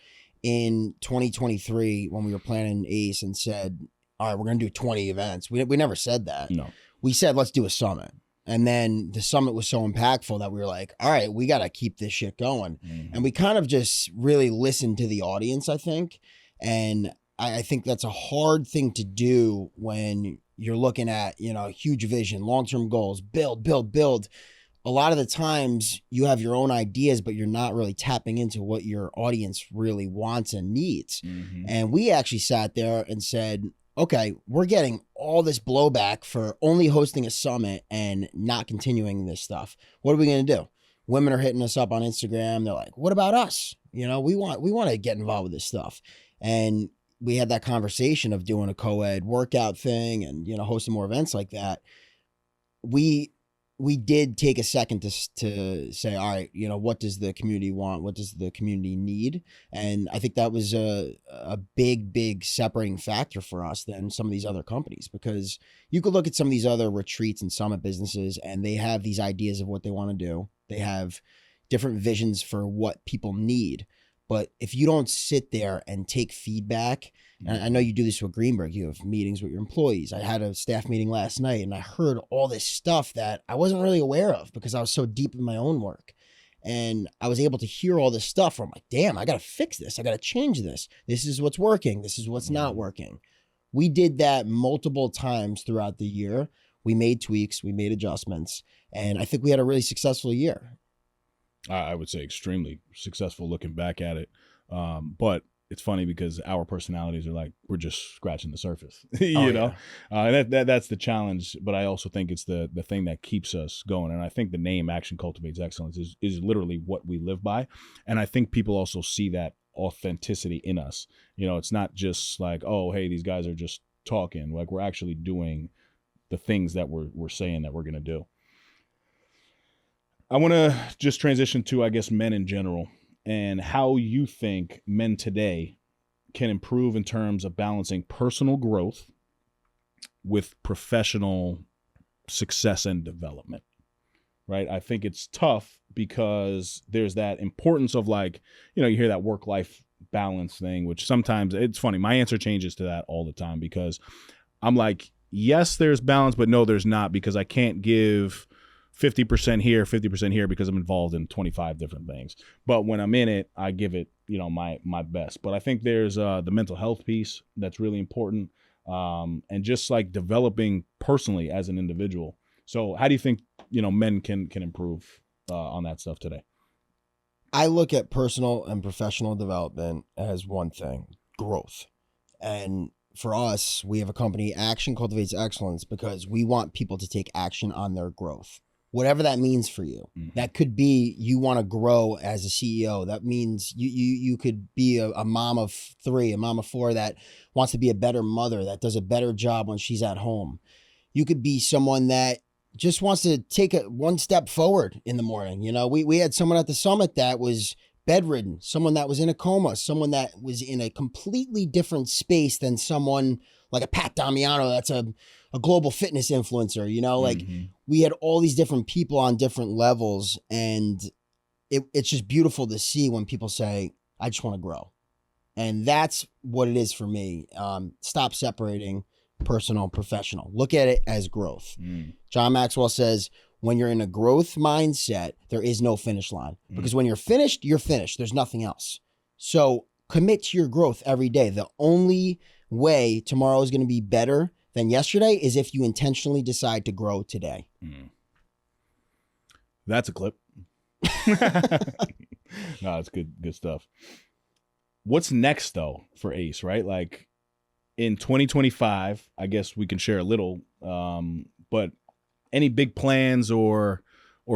in 2023 when we were planning ACE and said, all right, we're going to do 20 events. We never said that. No. We said, let's do a summit. And then the summit was so impactful that we were like, all right, we got to keep this shit going. And we kind of just really listened to the audience, I think. And I think that's a hard thing to do when you're looking at, you know, huge vision, long-term goals, build. A lot of the times you have your own ideas, but you're not really tapping into what your audience really wants and needs. And we actually sat there and said, okay, we're getting all this blowback for only hosting a summit and not continuing this stuff. What are we going to do? women are hitting us up on Instagram. They're like, what about us? You know, we want to get involved with this stuff. And we had that conversation of doing a co-ed workout thing and, you know, hosting more events like that. We did take a second to say, all right, you know, what does the community want? What does the community need? And I think that was a big separating factor for us than some of these other companies, because you could look at some of these other retreats and summit businesses and they have these ideas of what they want to do. They have different visions for what people need. But if you don't sit there and take feedback, and I know you do this with Greenberg, you have meetings with your employees. I had a staff meeting last night and I heard all this stuff that I wasn't really aware of because I was so deep in my own work. And I was able to hear all this stuff where I'm like, damn, I got to fix this. I got to change this. This is what's working. This is what's not working. We did that multiple times throughout the year. We made tweaks, we made adjustments, and I think we had a really successful year. I would say extremely successful looking back at it. But it's funny because our personalities are like, we're just scratching the surface, you know? And that's the challenge. But I also think it's the thing that keeps us going. And I think the name Action Cultivates Excellence is literally what we live by. And I think people also see that authenticity in us. You know, it's not just like, oh, hey, these guys are just talking. Like, we're actually doing the things that we're saying that we're going to do. I want to just transition to, I guess, men in general and how you think men today can improve in terms of balancing personal growth with professional success and development, right? I think it's tough because there's that importance of, like, you know, you hear that work-life balance thing, which sometimes it's funny. My answer changes to that all the time because I'm like, yes, there's balance, but no, there's not, because I can't give 50% here, 50% here because I'm involved in 25 different things. But when I'm in it, I give it, you know, my best. But I think there's the mental health piece that's really important, and just like developing personally as an individual. So how do you think, you know, men can improve on that stuff today? I look at personal and professional development as one thing, growth. And for us, we have a company, Action Cultivates Excellence, because we want people to take action on their growth. Whatever that means for you. Mm-hmm. That could be you want to grow as a CEO. That means you could be a mom of 3, a mom of 4 that wants to be a better mother, that does a better job when she's at home. You could be someone that just wants to take one step forward in the morning. You know, we had someone at the summit that was bedridden, someone that was in a coma, someone that was in a completely different space than someone like a Pat Damiano that's a global fitness influencer, you know, like we had all these different people on different levels, and it's just beautiful to see when people say, I just want to grow. And that's what it is for me. Stop separating personal and professional. Look at it as growth. John Maxwell says, when you're in a growth mindset, there is no finish line, because when you're finished, There's nothing else. So commit to your growth every day. The only way tomorrow is going to be better than yesterday is if you intentionally decide to grow today. That's a clip. No, it's good stuff. What's next though for Ace, right? Like in 2025, I guess we can share a little, but any big plans or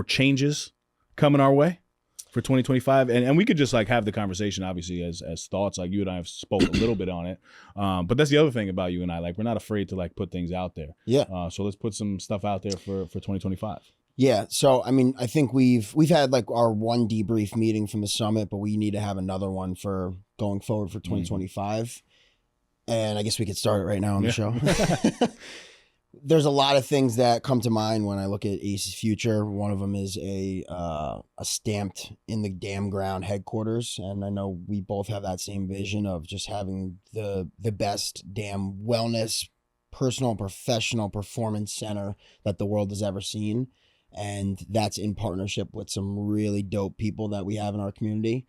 changes coming our way for 2025? And we could just like have the conversation, obviously, as thoughts. Like you and I have spoke a little bit on it. But that's the other thing about you and I, like we're not afraid to like put things out there. Yeah. So let's put some stuff out there for 2025. Yeah. So, I mean, I think we've had like our one debrief meeting from the summit, but we need to have another one for going forward for 2025. And I guess we could start it right now on the show. There's a lot of things that come to mind when I look at Ace's future. One of them is a stamped in the damn ground headquarters. And I know we both have that same vision of just having the best damn wellness, personal and professional performance center that the world has ever seen. And that's in partnership with some really dope people that we have in our community.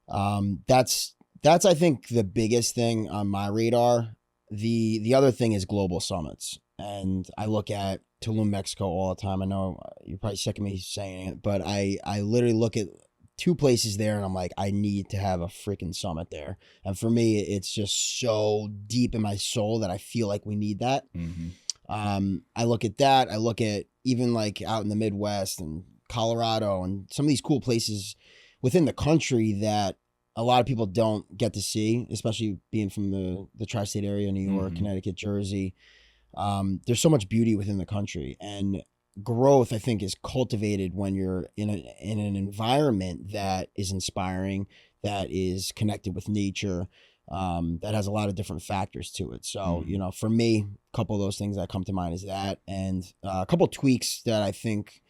That's I think the biggest thing on my radar. The other thing is global summits. And I look at Tulum, Mexico all the time. I know you're probably sick of me saying it, but I literally look at 2 places there and I'm like, I need to have a freaking summit there. And for me, it's just so deep in my soul that I feel like we need that. I look at that. I look at even like out in the Midwest and Colorado and some of these cool places within the country that a lot of people don't get to see, especially being from the tri-state area, New York, Connecticut, Jersey. There's so much beauty within the country, and growth, I think, is cultivated when you're in an environment that is inspiring, that is connected with nature, that has a lot of different factors to it. So, you know, for me, a couple of those things that come to mind is that, and a couple of tweaks that I think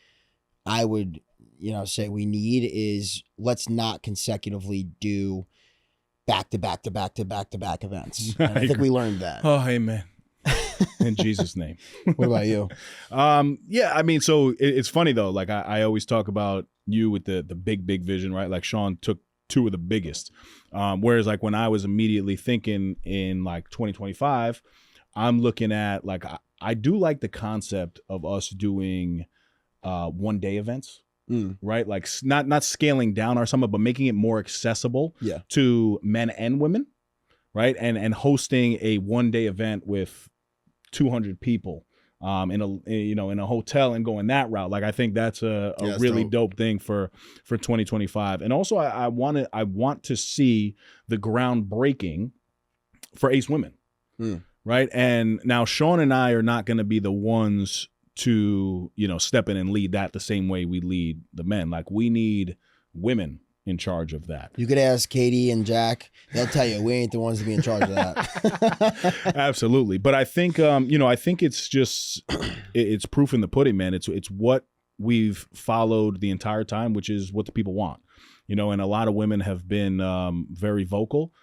I would, you know, say we need is, let's not consecutively do back to back events. And I think we learned that. Oh, amen. In Jesus' name. What about you? Yeah, I mean, so it's funny though. Like I always talk about you with the big vision, right? Like Sean took two of the biggest. Whereas like when I was immediately thinking in like 2025, I'm looking at like, I do like the concept of us doing 1 day events. Right, like not scaling down our summit, but making it more accessible to men and women, right? And hosting a 1 day event with 200 people in a hotel and going that route. Like I think that's a really dope thing for 2025. And also I want to see the groundbreaking for Ace Women, right? And now Sean and I are not going to be the ones to, you know, step in and lead that the same way we lead the men. Like we need women in charge of that. You could ask Katie and Jack. They'll tell you we ain't the ones to be in charge of that. Absolutely. But I think, you know, I think it's just, it's proof in the pudding, man. It's what we've followed the entire time, which is what the people want, you know, and a lot of women have been very vocal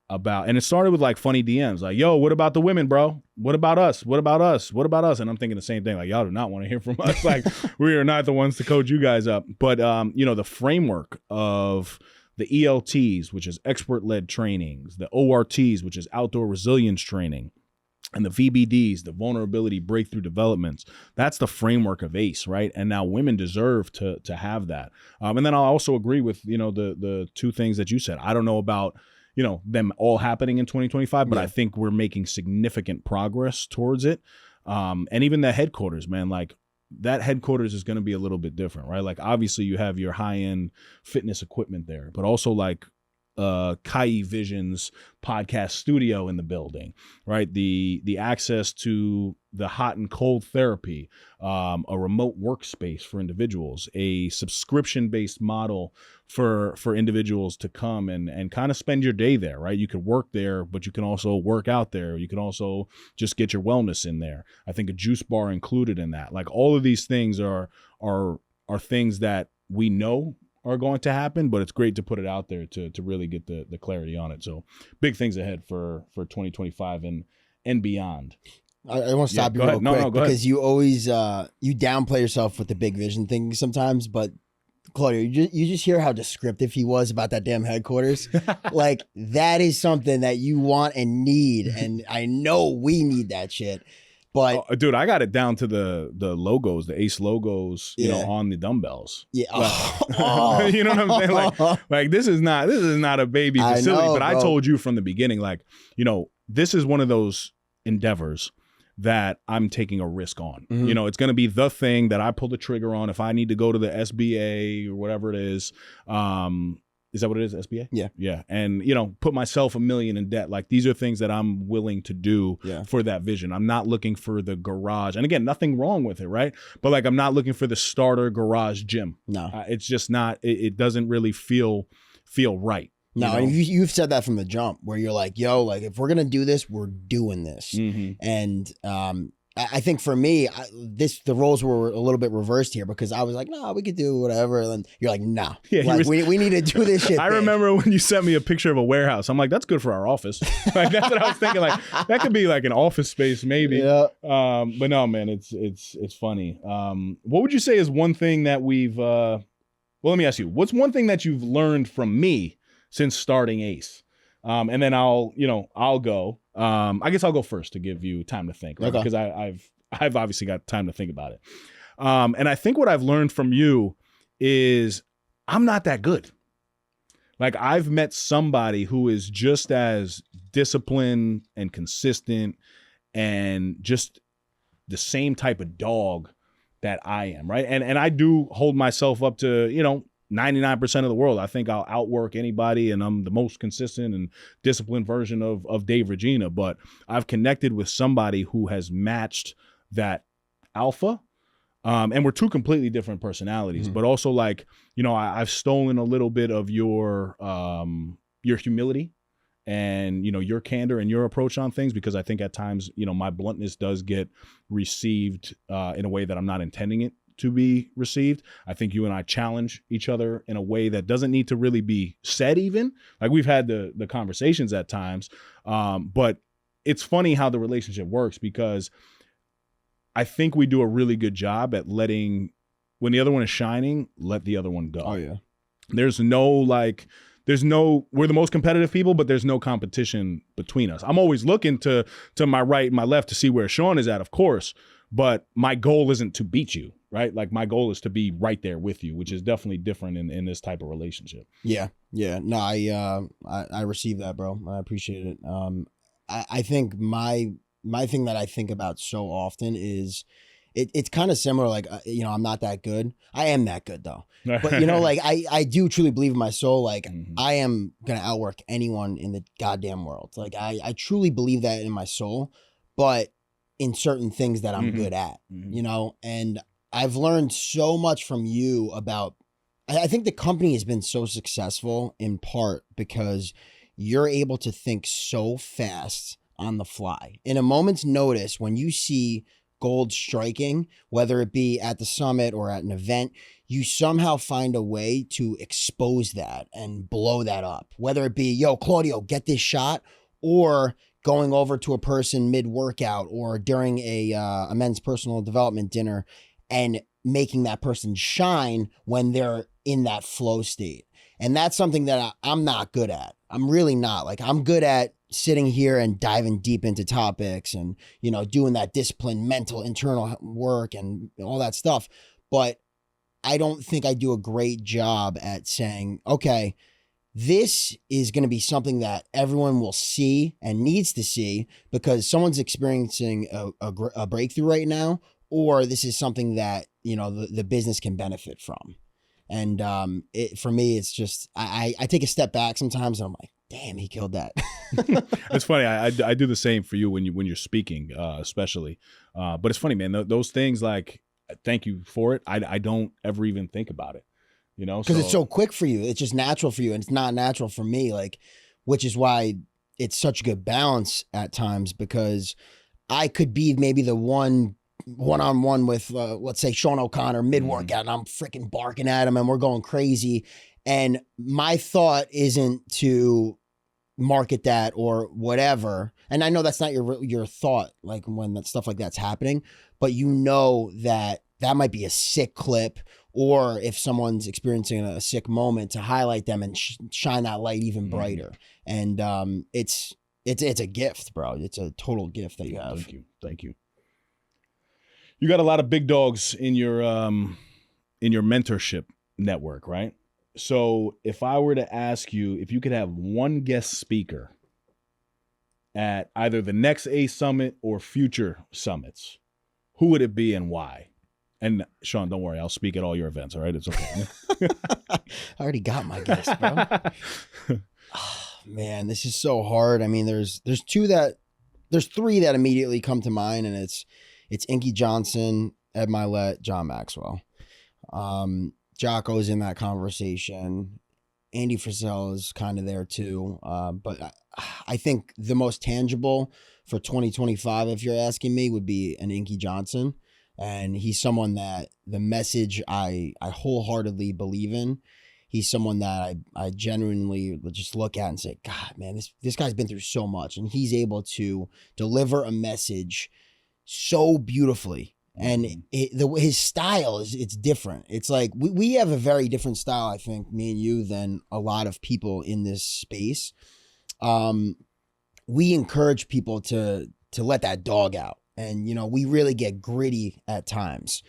about, and it started with like funny DMs, like, yo, what about the women, bro? What about us? What about us? What about us? And I'm thinking the same thing, like, y'all do not want to hear from us. Like, we are not the ones to coach you guys up. But, you know, the framework of the ELTs, which is expert-led trainings, the ORTs, which is outdoor resilience training, and the VBDs, the vulnerability breakthrough developments, that's the framework of ACE, right? And now women deserve to have that. And then I'll also agree with, you know, the two things that you said. I don't know about, you know, them all happening in 2025, but I think we're making significant progress towards it. And even the headquarters, man, like that headquarters is going to be a little bit different, right? Like obviously you have your high-end fitness equipment there, but also like Cai Visions podcast studio in the building, right? The access to the hot and cold therapy, a remote workspace for individuals, a subscription-based model for individuals to come and kind of spend your day there, right? You could work there, but you can also work out there. You can also just get your wellness in there. I think a juice bar included in that. Like all of these things are things that we know are going to happen, but it's great to put it out there to really get the clarity on it. So big things ahead for 2025 and beyond. I want to stop you real quick because you always you downplay yourself with the big vision thing sometimes, but Claudio, you just hear how descriptive he was about that damn headquarters. Like that is something that you want and need, and I know we need that shit. But dude, I got it down to the logos, the ACE logos, you know, on the dumbbells. Yeah, you know what I'm saying? Like this is not a baby facility. But I told you from the beginning, like, you know, this is one of those endeavors that I'm taking a risk on. You know, it's going to be the thing that I pull the trigger on if I need to go to the SBA or whatever it is. Is that what it is? SBA? Yeah. Yeah. And, you know, put myself $1 million in debt. Like these are things that I'm willing to do for that vision. I'm not looking for the garage. And again, nothing wrong with it, right? But like, I'm not looking for the starter garage gym. No. It's just not, it doesn't really feel right. No, you know? You've said that from the jump where you're like, yo, like if we're going to do this, we're doing this. And I think for me, the roles were a little bit reversed here because I was like, no, we could do whatever. And then you're like, no, like, we need to do this shit. I remember when you sent me a picture of a warehouse. I'm like, that's good for our office. Like that's what I was thinking. Like that could be like an office space maybe. Yeah. But no, man, it's funny. What would you say is one thing that we've? Well, let me ask you. What's one thing that you've learned from me since starting ACE? And then I'll go. I guess I'll go first to give you time to think, right? Because I've obviously got time to think about it. And I think what I've learned from you is I'm not that good. Like I've met somebody who is just as disciplined and consistent and just the same type of dog that I am, right? And I do hold myself up to, 99% of the world. I think I'll outwork anybody, and I'm the most consistent and disciplined version of Dave Regina. But I've connected with somebody who has matched that alpha. And we're two completely different personalities, but also like, I've stolen a little bit of your humility and, your candor and your approach on things, because I think at times, my bluntness does get received in a way that I'm not intending it to be received. I think you and I challenge each other in a way that doesn't need to really be said even. Like we've had the conversations at times, but it's funny how the relationship works, because I think we do a really good job at letting, when the other one is shining, let the other one go. Oh, yeah. We're the most competitive people, but there's no competition between us. I'm always looking to my right and my left to see where Sean is at, of course, but my goal isn't to beat you, right? Like my goal is to be right there with you, which is definitely different in this type of relationship. Yeah. Yeah. No, I received that, bro. I appreciate it. I think my thing that I think about so often is it's kind of similar. Like, I'm not that good. I am that good though. But like I do truly believe in my soul. Like I am going to outwork anyone in the goddamn world. Like I truly believe that in my soul, but in certain things that I'm good at, and I've learned so much from you about, I think the company has been so successful in part because you're able to think so fast on the fly. In a moment's notice, when you see gold striking, whether it be at the summit or at an event, you somehow find a way to expose that and blow that up. Whether it be, yo, Claudio, get this shot, or going over to a person mid-workout or during a men's personal development dinner and making that person shine when they're in that flow state. And that's something that I'm not good at. I'm really not. Like, I'm good at sitting here and diving deep into topics and, doing that disciplined mental internal work and all that stuff. But I don't think I do a great job at saying, okay, this is going to be something that everyone will see and needs to see because someone's experiencing a breakthrough right now, or this is something that, the business can benefit from. And for me, it's just, I take a step back sometimes and I'm like, damn, he killed that. It's funny. I do the same for you when you're speaking, especially. But it's funny, man, those things, like, thank you for it. I don't ever even think about it, because it's so quick for you. It's just natural for you. And it's not natural for me, like, which is why it's such a good balance at times, because I could be maybe the one-on-one with, let's say, Sean O'Connor mid-workout, and I'm freaking barking at him and we're going crazy. And my thought isn't to market that or whatever. And I know that's not your thought, like when that stuff like that's happening, but that might be a sick clip, or if someone's experiencing a sick moment, to highlight them and shine that light even brighter. And it's a gift, bro. It's a total gift that you have. Thank you. You got a lot of big dogs in your mentorship network, right? So if I were to ask you if you could have one guest speaker at either the next A Summit or future summits, who would it be and why? And Sean, don't worry, I'll speak at all your events, all right? It's okay. I already got my guest, bro. Oh, man, this is so hard. I mean, there's three that immediately come to mind, and it's Inky Johnson, Ed Milet, John Maxwell. Jocko's in that conversation. Andy Frisell is kind of there too. But I think the most tangible for 2025, if you're asking me, would be an Inky Johnson. And he's someone that the message I wholeheartedly believe in. He's someone that I genuinely just look at and say, God, man, this guy's been through so much, and he's able to deliver a message so beautifully. And his style it's different. It's like we have a very different style, I think, me and you, than a lot of people in this space. We encourage people to let that dog out. And, we really get gritty at times.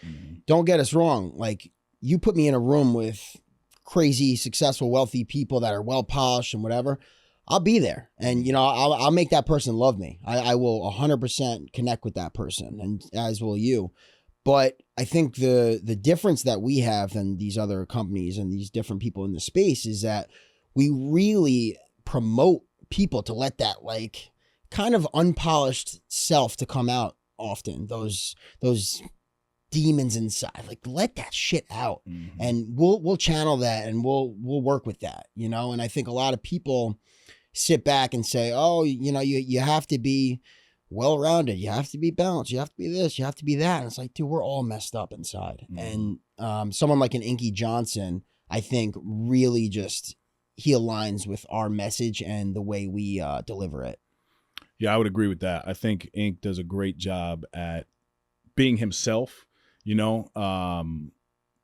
Don't get us wrong. Like, you put me in a room with crazy, successful, wealthy people that are well polished and whatever, I'll be there. And, I'll make that person love me. I will 100% connect with that person, and as will you. But I think the difference that we have than these other companies and these different people in the space is that we really promote people to let that like kind of unpolished self to come out often. Those demons inside, like let that shit out, and we'll channel that and we'll work with that, you know. And I think a lot of people sit back and say, oh, you know, you have to be well-rounded, you have to be balanced, you have to be this, you have to be that. And it's like, dude, we're all messed up inside. And someone like an Inky Johnson, I think really just he aligns with our message and the way we deliver it. Yeah, I would agree with that. I think Ink does a great job at being himself. You know,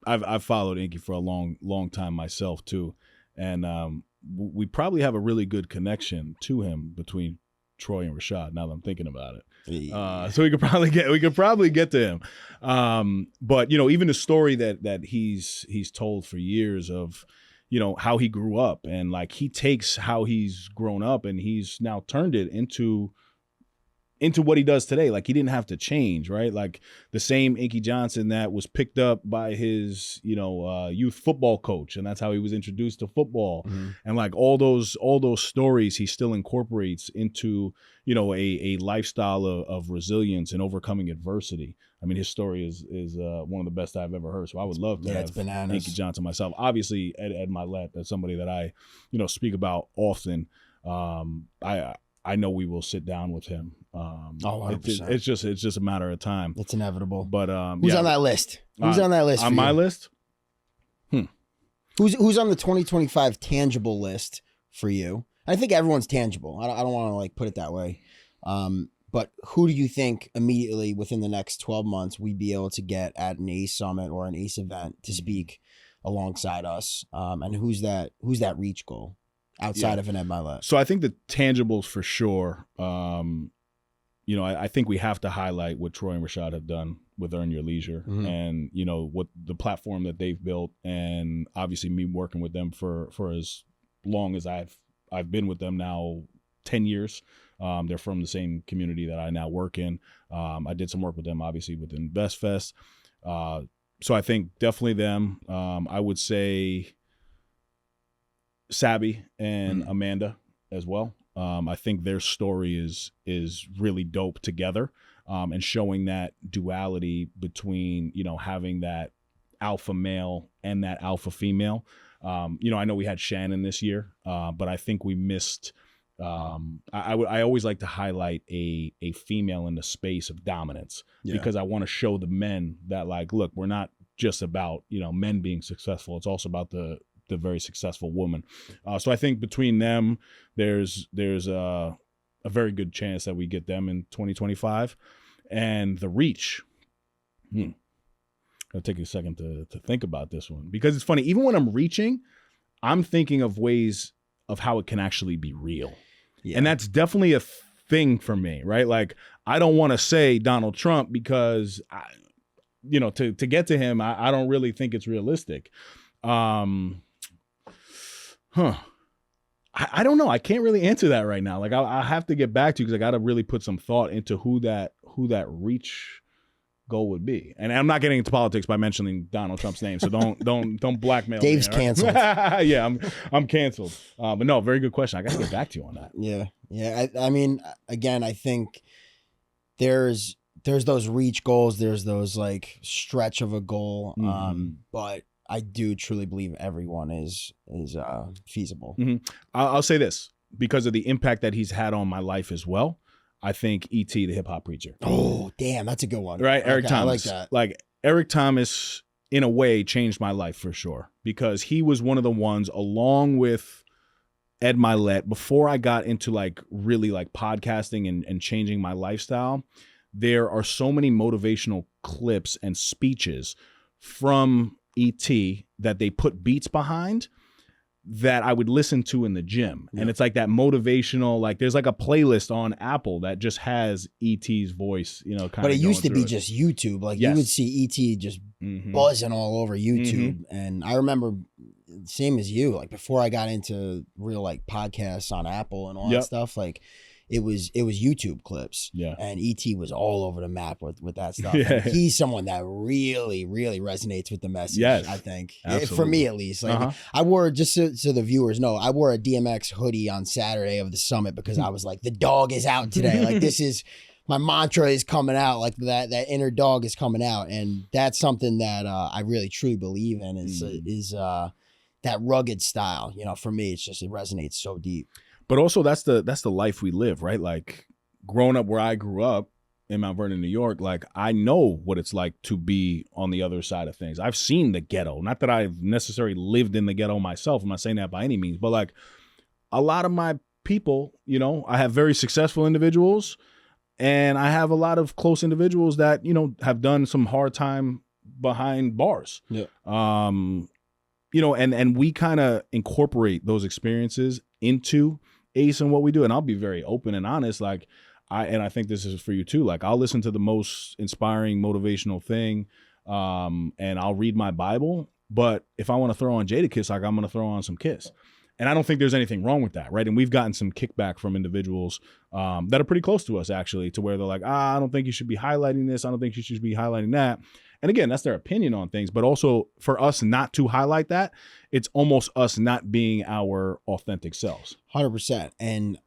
I've followed Inky for a long time myself too, and we probably have a really good connection to him between Troy and Rashad. Now that I'm thinking about it, so we could probably get to him. But you know, even the story that he's told for years of, you know, how he grew up, and like he takes how he's grown up and he's now turned it into what he does today. Like he didn't have to change, right? Like the same Inky Johnson that was picked up by his, you know, youth football coach, and that's how he was introduced to football. And like all those stories he still incorporates into, you know, a lifestyle of resilience and overcoming adversity. I mean, his story is one of the best I've ever heard. So I would love to have Inky Johnson myself. Obviously, Ed Milet, that's somebody that I, you know, speak about often. I know we will sit down with him. 100%. It's just a matter of time. It's inevitable. But who's on that list? Who's on that list? On my list? Who's on the 2025 tangible list for you? I think everyone's tangible. I don't want to like put it that way. But who do you think immediately within the next 12 months we'd be able to get at an ACE summit or an ACE event to speak alongside us? And who's that reach goal outside of an Ed Milet? So I think the tangibles for sure. You know, I think we have to highlight what Troy and Rashad have done with Earn Your Leisure, and you know what the platform that they've built, and obviously me working with them for as long as I've been with them now, 10 years. They're from the same community that I now work in. I did some work with them, obviously, with InvestFest. So I think definitely them. I would say Sabby and Amanda as well. I think their story is really dope together, and showing that duality between, you know, having that alpha male and that alpha female. You know, I know we had Shannon this year, but I think we missed. I always like to highlight a female in the space of dominance, because I want to show the men that, like, look, we're not just about, you know, men being successful. It's also about the very successful woman. So I think between them, there's a very good chance that we get them in 2025. And the reach. I'll take a second to think about this one, because it's funny. Even when I'm reaching, I'm thinking of ways of how it can actually be real. Yeah. And that's definitely a thing for me, right? Like, I don't want to say Donald Trump because, you know, to get to him, I don't really think it's realistic. I don't know. I can't really answer that right now. Like, I have to get back to you, because I got to really put some thought into who that reach goal would be. And I'm not getting into politics by mentioning Donald Trump's name, so don't blackmail Dave's me. Dave's canceled. Yeah, I'm canceled. But no, very good question. I got to get back to you on that. Yeah. I mean, again, I think there's those reach goals. There's those like stretch of a goal. But I do truly believe everyone is feasible. I'll say this, because of the impact that he's had on my life as well. I think E.T., the hip hop preacher. Oh, damn, that's a good one. Right, Eric Thomas. I like that. Like, Eric Thomas, in a way, changed my life for sure, because he was one of the ones, along with Ed Milet, before I got into like really like podcasting and changing my lifestyle. There are so many motivational clips and speeches from E.T. that they put beats behind that I would listen to in the gym. And it's like that motivational, like there's like a playlist on Apple that just has E.T.'s voice, you know, kind of. But it used to be just YouTube. Like you would see E.T. just buzzing all over YouTube. And I remember, same as you, like before I got into real like podcasts on Apple and all that stuff, like it was YouTube clips. Yeah. And ET was all over the map with that stuff. Yeah. And he's someone that really, really resonates with the message. Yes, I think absolutely. For me at least. Like I wore, just so the viewers know, I wore a DMX hoodie on Saturday of the summit because I was like, the dog is out today. Like this is my mantra is coming out. Like that inner dog is coming out, and that's something that I really truly believe in. Is that rugged style. You know, for me, it's just it resonates so deep. But also that's the life we live, right? Like growing up where I grew up in Mount Vernon, New York, like I know what it's like to be on the other side of things. I've seen the ghetto. Not that I've necessarily lived in the ghetto myself. I'm not saying that by any means, but like a lot of my people, you know, I have very successful individuals and I have a lot of close individuals that, you know, have done some hard time behind bars. Yeah. You know, and we kind of incorporate those experiences into ACE and what we do. And I'll be very open and honest. Like I think this is for you too. Like I'll listen to the most inspiring, motivational thing. And I'll read my Bible, but if I want to throw on Jadakiss, like I'm going to throw on some Kiss. And I don't think there's anything wrong with that, right? And we've gotten some kickback from individuals that are pretty close to us, actually, to where they're like, I don't think you should be highlighting this. I don't think you should be highlighting that. And again, that's their opinion on things. But also for us not to highlight that, it's almost us not being our authentic selves. 100%. And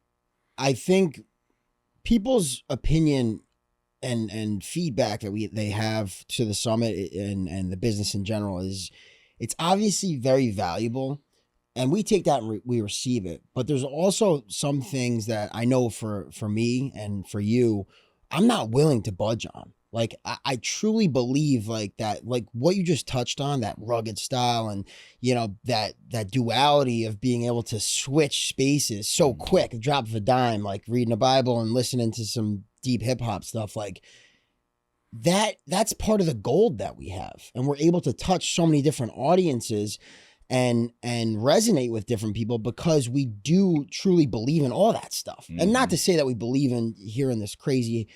I think people's opinion and feedback that they have to the summit and the business in general it's obviously very valuable. And we take that and we receive it. But there's also some things that I know for me and for you, I'm not willing to budge on. Like, I truly believe like that, like what you just touched on, that rugged style and, you know, that duality of being able to switch spaces so quick, a drop of a dime, like reading the Bible and listening to some deep hip hop stuff, like that's part of the gold that we have. And we're able to touch so many different audiences and resonate with different people because we do truly believe in all that stuff. And not to say that we believe in hearing this crazy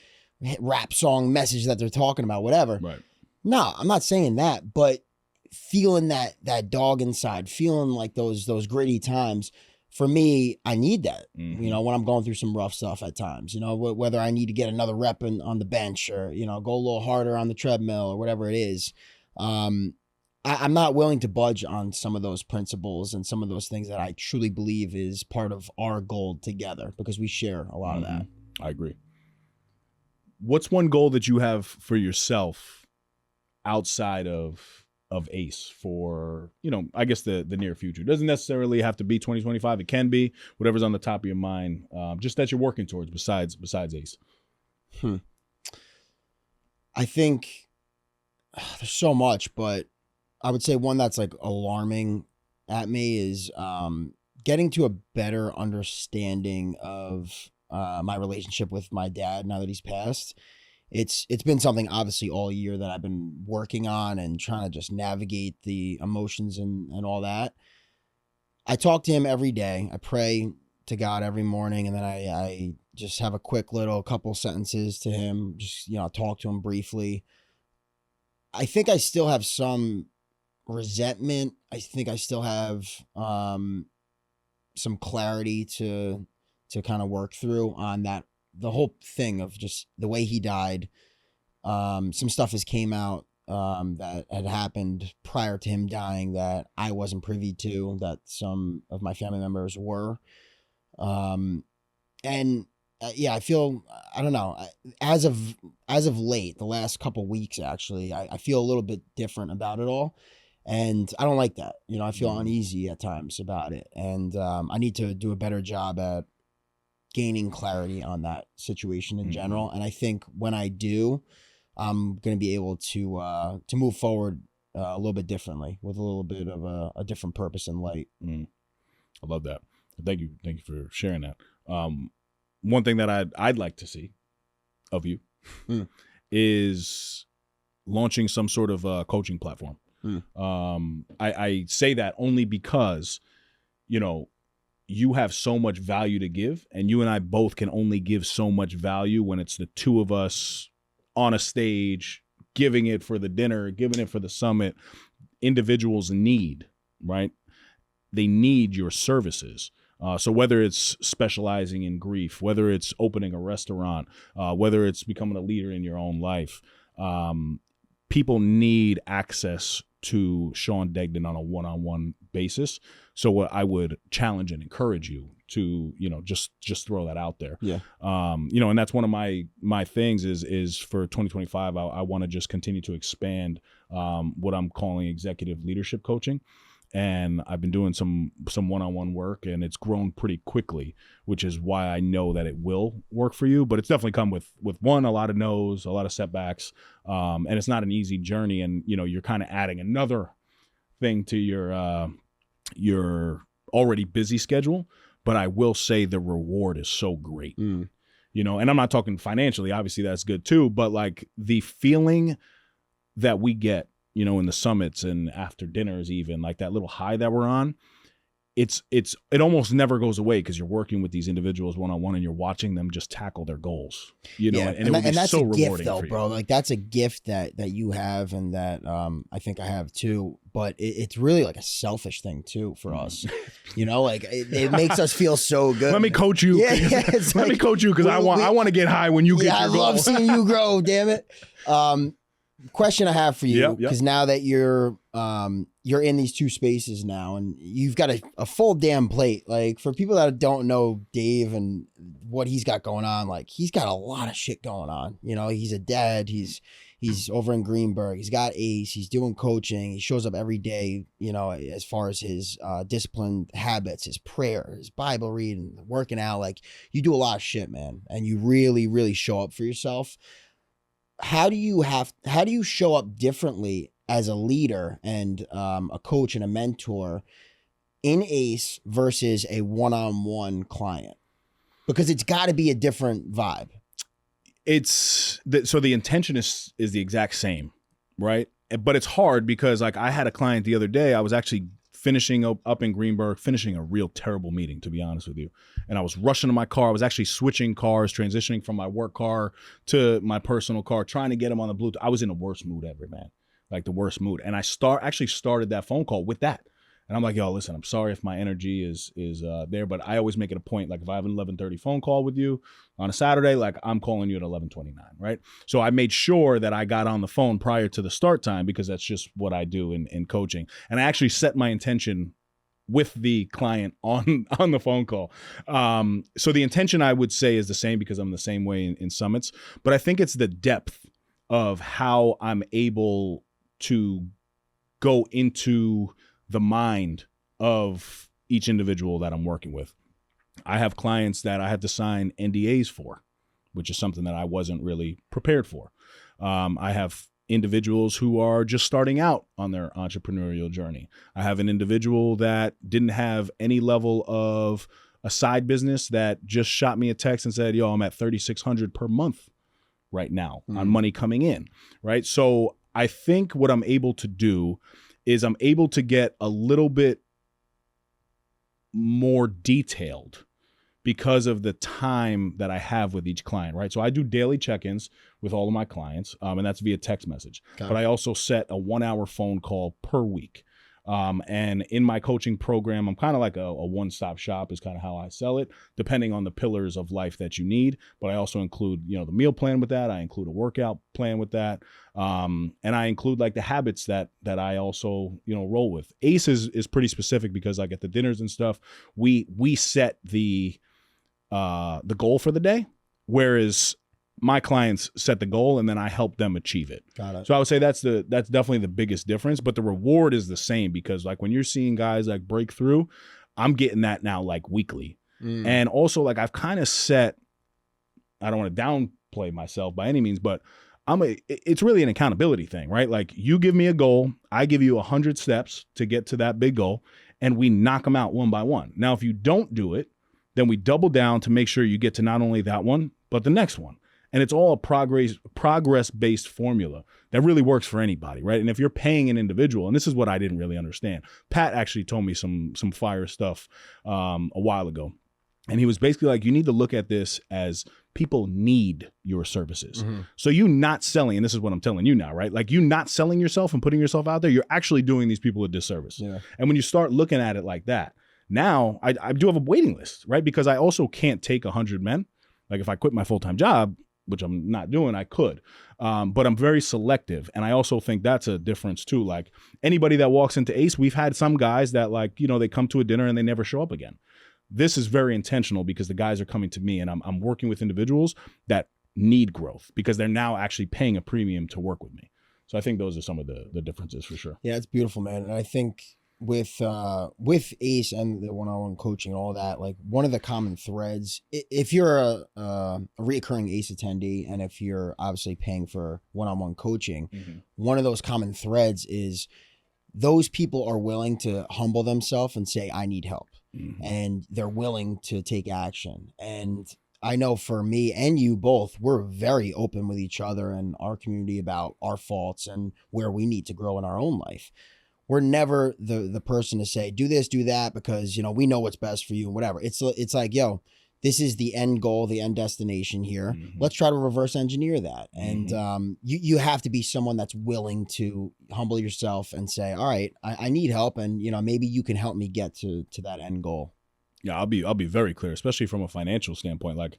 rap song message that they're talking about, whatever. Right. No, I'm not saying that, but feeling that dog inside, feeling like those gritty times, for me, I need that, you know, when I'm going through some rough stuff at times, you know, whether I need to get another rep on the bench or, you know, go a little harder on the treadmill or whatever it is. I'm not willing to budge on some of those principles and some of those things that I truly believe is part of our goal together because we share a lot of that. I agree. What's one goal that you have for yourself outside of ACE for, you know, I guess the near future? It doesn't necessarily have to be 2025. It can be whatever's on the top of your mind, just that you're working towards besides ACE. I think there's so much, but I would say one that's like alarming at me is getting to a better understanding of my relationship with my dad now that he's passed. It's been something obviously all year that I've been working on and trying to just navigate the emotions and all that. I talk to him every day. I pray to God every morning, and then I just have a quick little couple sentences to him, just, you know, talk to him briefly. I think I still have some resentment. I think I still have some clarity to kind of work through on that, the whole thing of just the way he died. Some stuff has came out that had happened prior to him dying that I wasn't privy to, that some of my family members were. Yeah, I feel, I don't know, as of late, the last couple weeks, actually, I feel a little bit different about it all. And I don't like that. You know, I feel uneasy at times about it. And I need to do a better job at gaining clarity on that situation in general. And I think when I do, I'm going to be able to move forward a little bit differently with a little bit of a different purpose and light. I love that. Thank you for sharing that. One thing that I'd like to see of you is launching some sort of coaching platform. I say that only because, you know, you have so much value to give, and you and I both can only give so much value when it's the two of us on a stage, giving it for the dinner, giving it for the summit. Individuals need, right? They need your services. So whether it's specializing in grief, whether it's opening a restaurant, whether it's becoming a leader in your own life, people need access to Sean Degnan on a one-on-one basis. So what I would challenge and encourage you to, just throw that out there. Yeah. And that's one of my things is for 2025, I want to just continue to expand what I'm calling executive leadership coaching. And I've been doing some one-on-one work, and it's grown pretty quickly, which is why I know that it will work for you. But it's definitely come with a lot of no's, a lot of setbacks, and it's not an easy journey. And you're kind of adding another thing to your already busy schedule. But I will say the reward is so great, and I'm not talking financially. Obviously, that's good too. But like the feeling that we get, in the summits and after dinners, even like that little high that we're on, it almost never goes away because you're working with these individuals one-on-one and you're watching them just tackle their goals, and that's so a rewarding gift, though, for you. bro. Like that's a gift that you have, and that I think I have too. But it's really like a selfish thing too for us, like it makes us feel so good. Let me coach you. Yeah, let me coach you because I want to get high when you get your goals. I love seeing you grow. Damn it. Question I have for you, because now that you're in these two spaces now, and you've got a full damn plate. Like for people that don't know Dave and what he's got going on, like he's got a lot of shit going on. He's a dad. He's over in Greenberg. He's got Ace. He's doing coaching. He shows up every day. As far as his disciplined habits, his prayer, his Bible reading, working out. Like you do a lot of shit, man, and you really, really show up for yourself. How do you show up differently as a leader and a coach and a mentor in ACE versus a one-on-one client? Because it's got to be a different vibe. So the intention is the exact same, right? But it's hard because like I had a client the other day. I was actually finishing up in Greenberg, finishing a real terrible meeting, to be honest with you. And I was rushing to my car. I was actually switching cars, transitioning from my work car to my personal car, trying to get him on the Bluetooth. I was in the worst mood ever, man. Like the worst mood. And I actually started that phone call with that. And I'm like, yo, listen, I'm sorry if my energy is there, but I always make it a point. Like if I have an 11:30 phone call with you on a Saturday, like I'm calling you at 11:29, right? So I made sure that I got on the phone prior to the start time because that's just what I do in coaching. And I actually set my intention with the client on the phone call. So the intention I would say is the same because I'm the same way in summits, but I think it's the depth of how I'm able to go into the mind of each individual that I'm working with. I have clients that I had to sign NDAs for, which is something that I wasn't really prepared for. I have individuals who are just starting out on their entrepreneurial journey. I have an individual that didn't have any level of a side business that just shot me a text and said, yo, I'm at $3,600 per month right now on money coming in, right? So I think what I'm able to do is I'm able to get a little bit more detailed because of the time that I have with each client, right? So I do daily check-ins with all of my clients, and that's via text message. But I also set a 1-hour phone call per week. And in my coaching program, I'm kind of like a one-stop shop is kind of how I sell it, depending on the pillars of life that you need. But I also include, the meal plan with that. I include a workout plan with that. And I include like the habits that I also, roll with. ACE is pretty specific because like at the dinners and stuff, we set the goal for the day, whereas my clients set the goal and then I help them achieve it. Got it. So I would say that's definitely the biggest difference, but the reward is the same because like when you're seeing guys like break through, I'm getting that now like weekly. And also like I've kind of set, I don't want to downplay myself by any means, but it's really an accountability thing, right? Like you give me a goal, I give you 100 steps to get to that big goal and we knock them out one by one. Now, if you don't do it, then we double down to make sure you get to not only that one, but the next one. And it's all a progress-based formula that really works for anybody, right? And if you're paying an individual, and this is what I didn't really understand. Pat actually told me some fire stuff a while ago. And he was basically like, you need to look at this as people need your services. So you not selling, and this is what I'm telling you now, right? Like you not selling yourself and putting yourself out there, you're actually doing these people a disservice. Yeah. And when you start looking at it like that, Now I do have a waiting list, right? Because I also can't take 100 men. Like if I quit my full-time job, which I'm not doing, I could. But I'm very selective. And I also think that's a difference too. Like anybody that walks into ACE, we've had some guys that like, they come to a dinner and they never show up again. This is very intentional because the guys are coming to me and I'm working with individuals that need growth because they're now actually paying a premium to work with me. So I think those are some of the differences for sure. Yeah, it's beautiful, man. And I think with ACE and the one-on-one coaching and all that, like one of the common threads, if you're a recurring ACE attendee and if you're obviously paying for one-on-one coaching, one of those common threads is those people are willing to humble themselves and say, I need help. And they're willing to take action. And I know for me and you both, we're very open with each other and our community about our faults and where we need to grow in our own life. We're never the person to say, do this, do that, because, we know what's best for you and whatever. It's like, yo, this is the end goal, the end destination here. Let's try to reverse engineer that. And you have to be someone that's willing to humble yourself and say, all right, I need help. And, maybe you can help me get to that end goal. Yeah, I'll be very clear, especially from a financial standpoint. Like,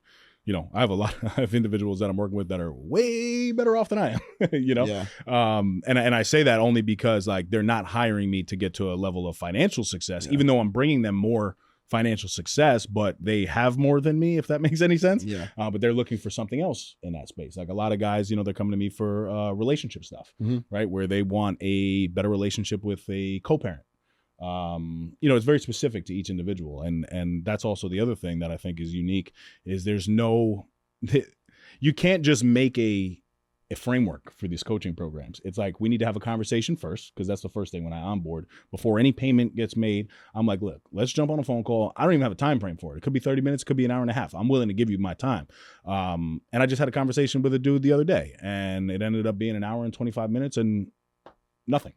I have a lot of individuals that I'm working with that are way better off than I am, Yeah. And I say that only because like they're not hiring me to get to a level of financial success, even though I'm bringing them more financial success, but they have more than me, if that makes any sense. Yeah. But they're looking for something else in that space. Like a lot of guys, they're coming to me for relationship stuff, right? Where they want a better relationship with a co-parent. It's very specific to each individual. And that's also the other thing that I think is unique is you can't just make a framework for these coaching programs. It's like, we need to have a conversation first, because that's the first thing when I onboard. Before any payment gets made, I'm like, look, let's jump on a phone call. I don't even have a time frame for it. It could be 30 minutes, it could be an hour and a half. I'm willing to give you my time. And I just had a conversation with a dude the other day, and it ended up being an hour and 25 minutes and nothing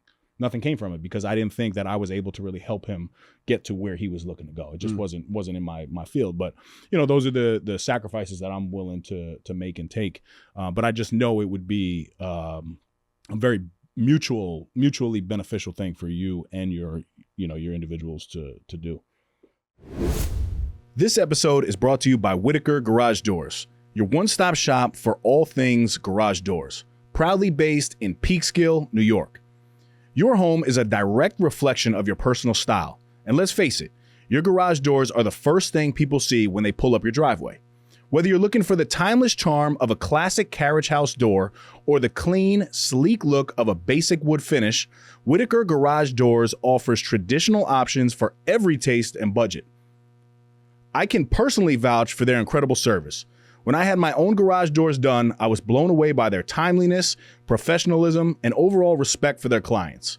came from it because I didn't think that I was able to really help him get to where he was looking to go. It just wasn't in my field. But, those are the sacrifices that I'm willing to make and take. But I just know it would be a very mutually beneficial thing for you and your individuals to do. This episode is brought to you by Whitaker Garage Doors, your one-stop shop for all things garage doors, proudly based in Peekskill, New York. Your home is a direct reflection of your personal style. And let's face it, your garage doors are the first thing people see when they pull up your driveway. Whether you're looking for the timeless charm of a classic carriage house door or the clean, sleek look of a basic wood finish, Whitaker Garage Doors offers traditional options for every taste and budget. I can personally vouch for their incredible service. When I had my own garage doors done, I was blown away by their timeliness, professionalism, and overall respect for their clients.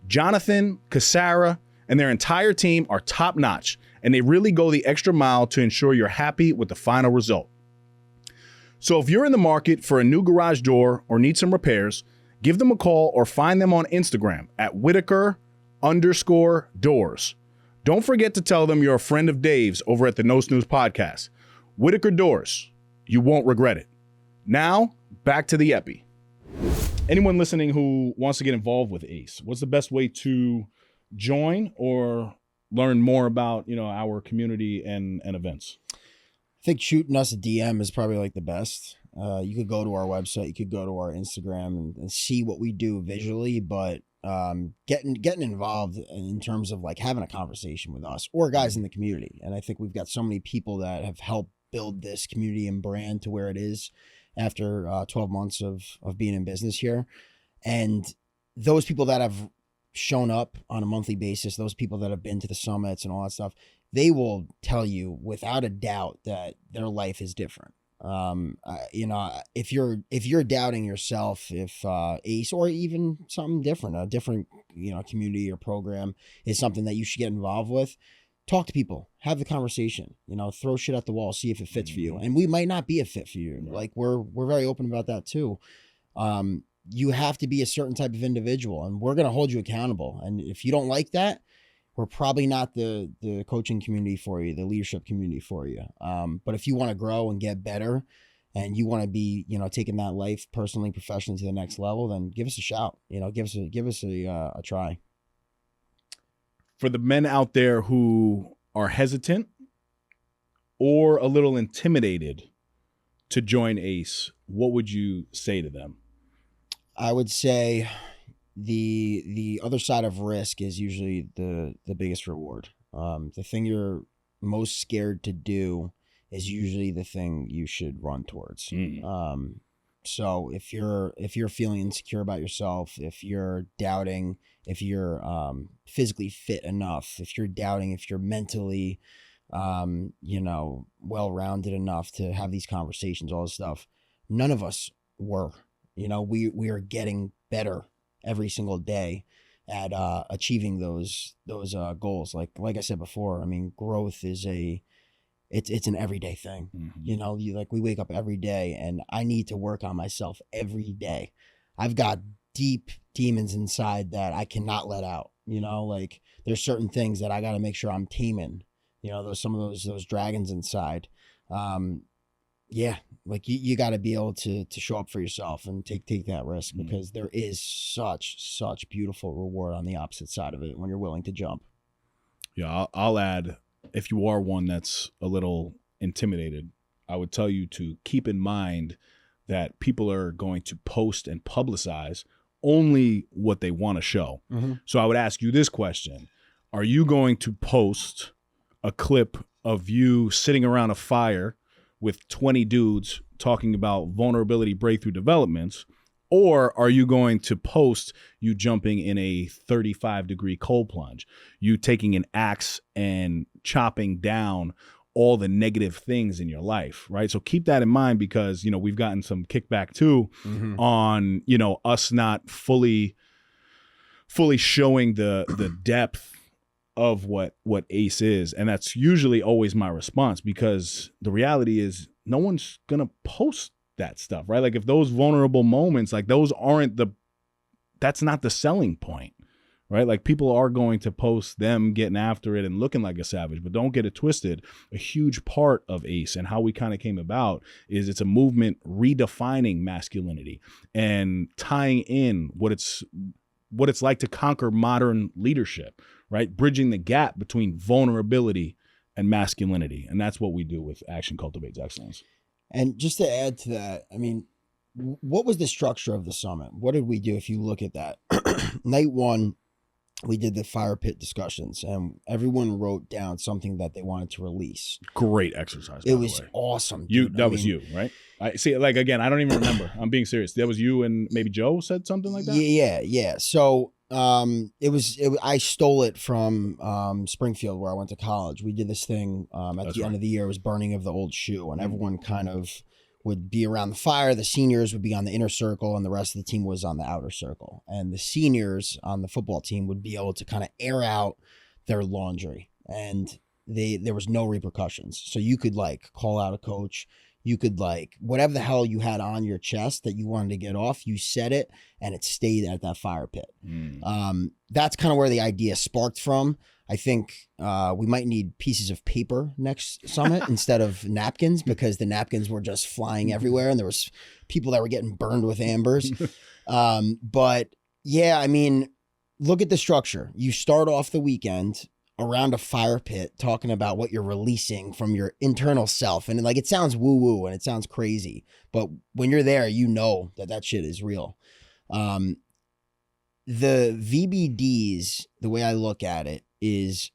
Jonathan, Cassara, and their entire team are top-notch, and they really go the extra mile to ensure you're happy with the final result. So if you're in the market for a new garage door or need some repairs, give them a call or find them on Instagram at Whitaker_doors. Don't forget to tell them you're a friend of Dave's over at the No Snooze podcast. Whitaker Doors. You won't regret it. Now, back to the epi. Anyone listening who wants to get involved with ACE, what's the best way to join or learn more about, our community and events? I think shooting us a DM is probably like the best. You could go to our website, you could go to our Instagram and see what we do visually, but getting involved in terms of like having a conversation with us or guys in the community. And I think we've got so many people that have helped build this community and brand to where it is after 12 months of being in business here. And those people that have shown up on a monthly basis, those people that have been to the summits and all that stuff, they will tell you without a doubt that their life is different. If you're doubting yourself, if ACE or even something different, a different, community or program is something that you should get involved with, talk to people, have the conversation, throw shit at the wall, see if it fits for you. And we might not be a fit for you. Like we're very open about that too. You have to be a certain type of individual and we're going to hold you accountable. And if you don't like that, we're probably not the coaching community for you, the leadership community for you. But if you want to grow and get better and you want to be, taking that life personally, professionally to the next level, then give us a shout, give us a try. For the men out there who are hesitant or a little intimidated to join ACE, what would you say to them? I would say the other side of risk is usually the biggest reward. The thing you're most scared to do is usually the thing you should run towards. So if you're feeling insecure about yourself, if you're doubting if you're physically fit enough, if you're doubting if you're mentally well-rounded enough to have these conversations, all this stuff, none of us were. We are getting better every single day at achieving those goals. Like I said before, I mean, growth is it's an everyday thing. We wake up every day, and I need to work on myself every day. I've got deep demons inside that I cannot let out. There's certain things that I got to make sure I'm taming. There's some of those dragons inside. You got to be able to show up for yourself and take that risk, because there is such beautiful reward on the opposite side of it when you're willing to jump. Yeah, I'll add, if you are one that's a little intimidated, I would tell you to keep in mind that people are going to post and publicize only what they want to show. So I would ask you this question. Are you going to post a clip of you sitting around a fire with 20 dudes talking about vulnerability breakthrough developments, or are you going to post you jumping in a 35-degree cold plunge, you taking an axe and chopping down all the negative things in your life, right? So keep that in mind, because, we've gotten some kickback too on, us not fully showing the depth of what ACE is. And that's usually always my response, because the reality is no one's going to post that stuff, right? Like, if those vulnerable moments, like, those that's not the selling point, right? Like, people are going to post them getting after it and looking like a savage, but don't get it twisted. A huge part of ACE and how we kind of came about is it's a movement redefining masculinity and tying in what it's like to conquer modern leadership, right? Bridging the gap between vulnerability and masculinity. And that's what we do with Action Cultivates Excellence. And just to add to that, I mean, what was the structure of the summit? What did we do? If you look at that, night one, we did the fire pit discussions, and everyone wrote down something that they wanted to release. Great exercise. It was awesome. That was you, right? I see. Like, again, I don't even remember. I'm being serious. That was you, and maybe Joe said something like that. Yeah. So I stole it from Springfield, where I went to college. We did this thing at the end of the year. It was burning of the old shoe, and everyone kind of would be around the fire. The seniors would be on the inner circle, and the rest of the team was on the outer circle. And the seniors on the football team would be able to kind of air out their laundry, and there was no repercussions. So you could call out a coach. You could whatever the hell you had on your chest that you wanted to get off, you said it, and it stayed at that fire pit. That's kind of where the idea sparked from. I think we might need pieces of paper next summit instead of napkins, because the napkins were just flying everywhere, and there was people that were getting burned with ambers. But yeah, I mean, look at the structure. You start off the weekend around a fire pit talking about what you're releasing from your internal self. And it sounds woo-woo and it sounds crazy, but when you're there, that shit is real. The VBDs, the way I look at it, is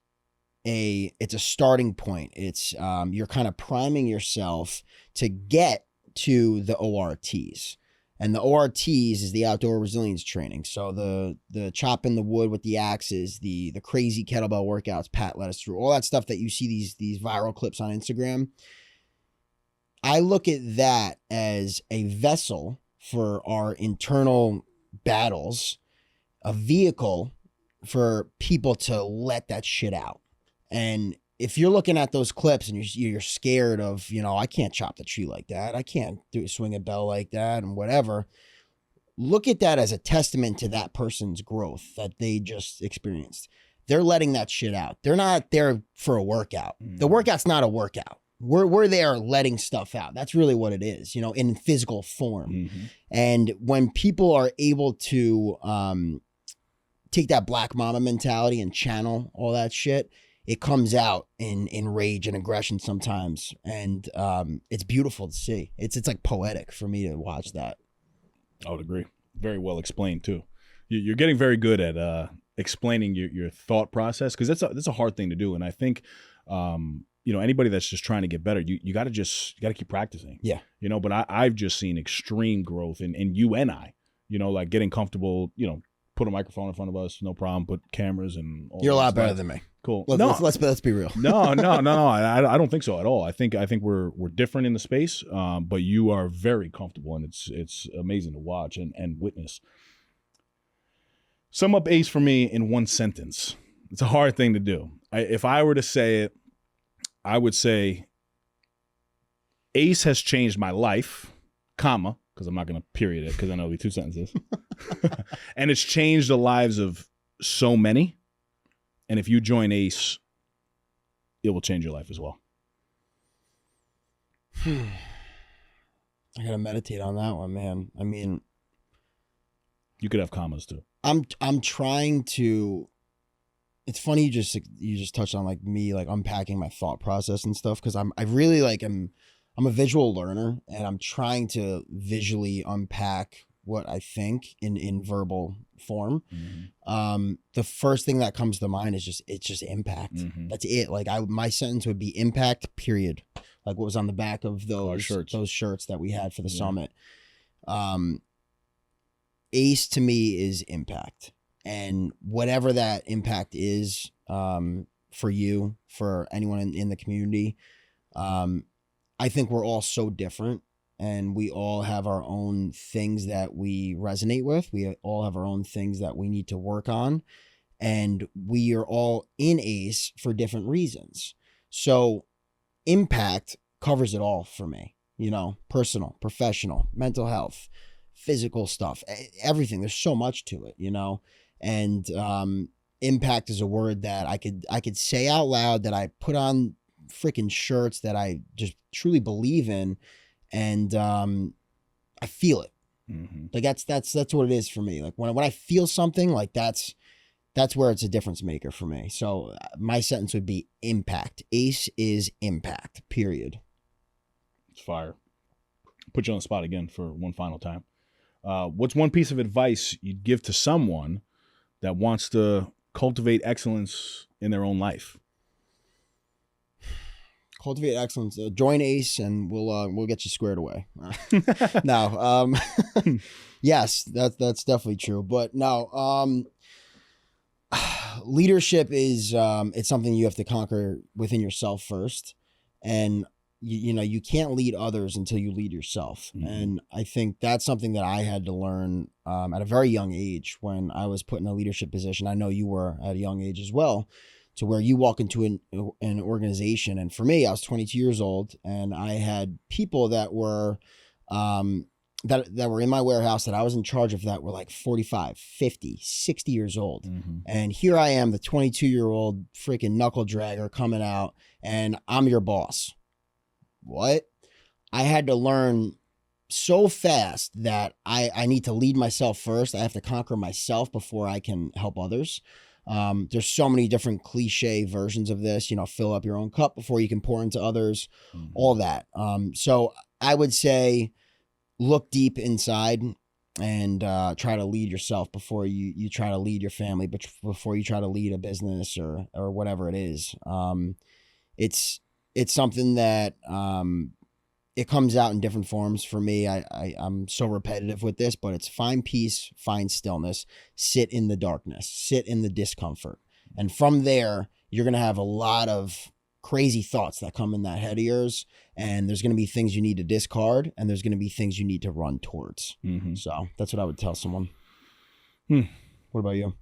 it's a starting point. It's you're kind of priming yourself to get to the ORTs. And the ORTs is the outdoor resilience training. So the chopping the wood with the axes, the crazy kettlebell workouts Pat led us through, all that stuff that you see these viral clips on Instagram. I look at that as a vessel for our internal battles, a vehicle for people to let that shit out. And if you're looking at those clips and you're scared of, I can't chop the tree like that, I can't swing a bell like that and whatever, look at that as a testament to that person's growth that they just experienced. They're letting that shit out. They're not there for a workout. The workout's not a workout. We're there letting stuff out. That's really what it is, in physical form. And when people are able to take that black mama mentality and channel all that shit, it comes out in rage and aggression sometimes. And it's beautiful to see. It's like poetic for me to watch that. I would agree. Very well explained too. You're getting very good at explaining your thought process, because that's a hard thing to do. And I think, anybody that's just trying to get better, you got to keep practicing. Yeah. But I've just seen extreme growth in you and I, like getting comfortable, put a microphone in front of us, no problem, put cameras and all. You're a lot better than me. Cool. Let's be real. No. I don't think so at all. I think we're different in the space, but you are very comfortable, and it's amazing to watch and witness. Sum up ACE for me in one sentence. It's a hard thing to do. If I were to say it, I would say ACE has changed my life, comma, because I'm not going to period it because I know it'll be two sentences. And it's changed the lives of so many. And if you join ACE, it will change your life as well. I got to meditate on that one, man. I mean, you could have commas too. I'm trying to. It's funny you just touched on like me like unpacking my thought process and stuff, because I'm a visual learner, and I'm trying to visually unpack what I think in verbal form. Mm-hmm. The first thing that comes to mind is just impact. Mm-hmm. That's it. Like my sentence would be impact, period. Like what was on the back of those shirts that we had for the summit. ACE to me is impact, and whatever that impact is, for you, for anyone in the community. I think we're all so different, and we all have our own things that we resonate with. We all have our own things that we need to work on, and we are all in ACE for different reasons. So impact covers it all for me, personal, professional, mental health, physical stuff, everything. There's so much to it, and impact is a word that I could say out loud, that I put on freaking shirts, that I just truly believe in, and I feel it. Mm-hmm. Like that's what it is for me. Like when I feel something, like that's where it's a difference maker for me. So my sentence would be impact. ACE is impact, period. It's fire. Put you on the spot again for one final time. What's one piece of advice you'd give to someone that wants to cultivate excellence in their own life? Cultivate excellence. Join ACE, and we'll get you squared away. No, yes, that's definitely true. But no, leadership is it's something you have to conquer within yourself first, and you can't lead others until you lead yourself. Mm-hmm. And I think that's something that I had to learn at a very young age when I was put in a leadership position. I know you were at a young age as well, to where you walk into an organization. And for me, I was 22 years old, and I had people that were that were in my warehouse that I was in charge of that were like 45, 50, 60 years old. Mm-hmm. And here I am, the 22-year-old freaking knuckle dragger coming out, and I'm your boss. What? I had to learn so fast that I need to lead myself first. I have to conquer myself before I can help others. There's so many different cliche versions of this, fill up your own cup before you can pour into others, mm-hmm. all that. So I would say look deep inside and try to lead yourself before you try to lead your family, but before you try to lead a business or whatever it is. It's something that it comes out in different forms for me. I'm so repetitive with this, but it's find peace, find stillness, sit in the darkness, sit in the discomfort. And from there, you're going to have a lot of crazy thoughts that come in that head of yours. And there's going to be things you need to discard, and there's going to be things you need to run towards. Mm-hmm. So that's what I would tell someone. What about you?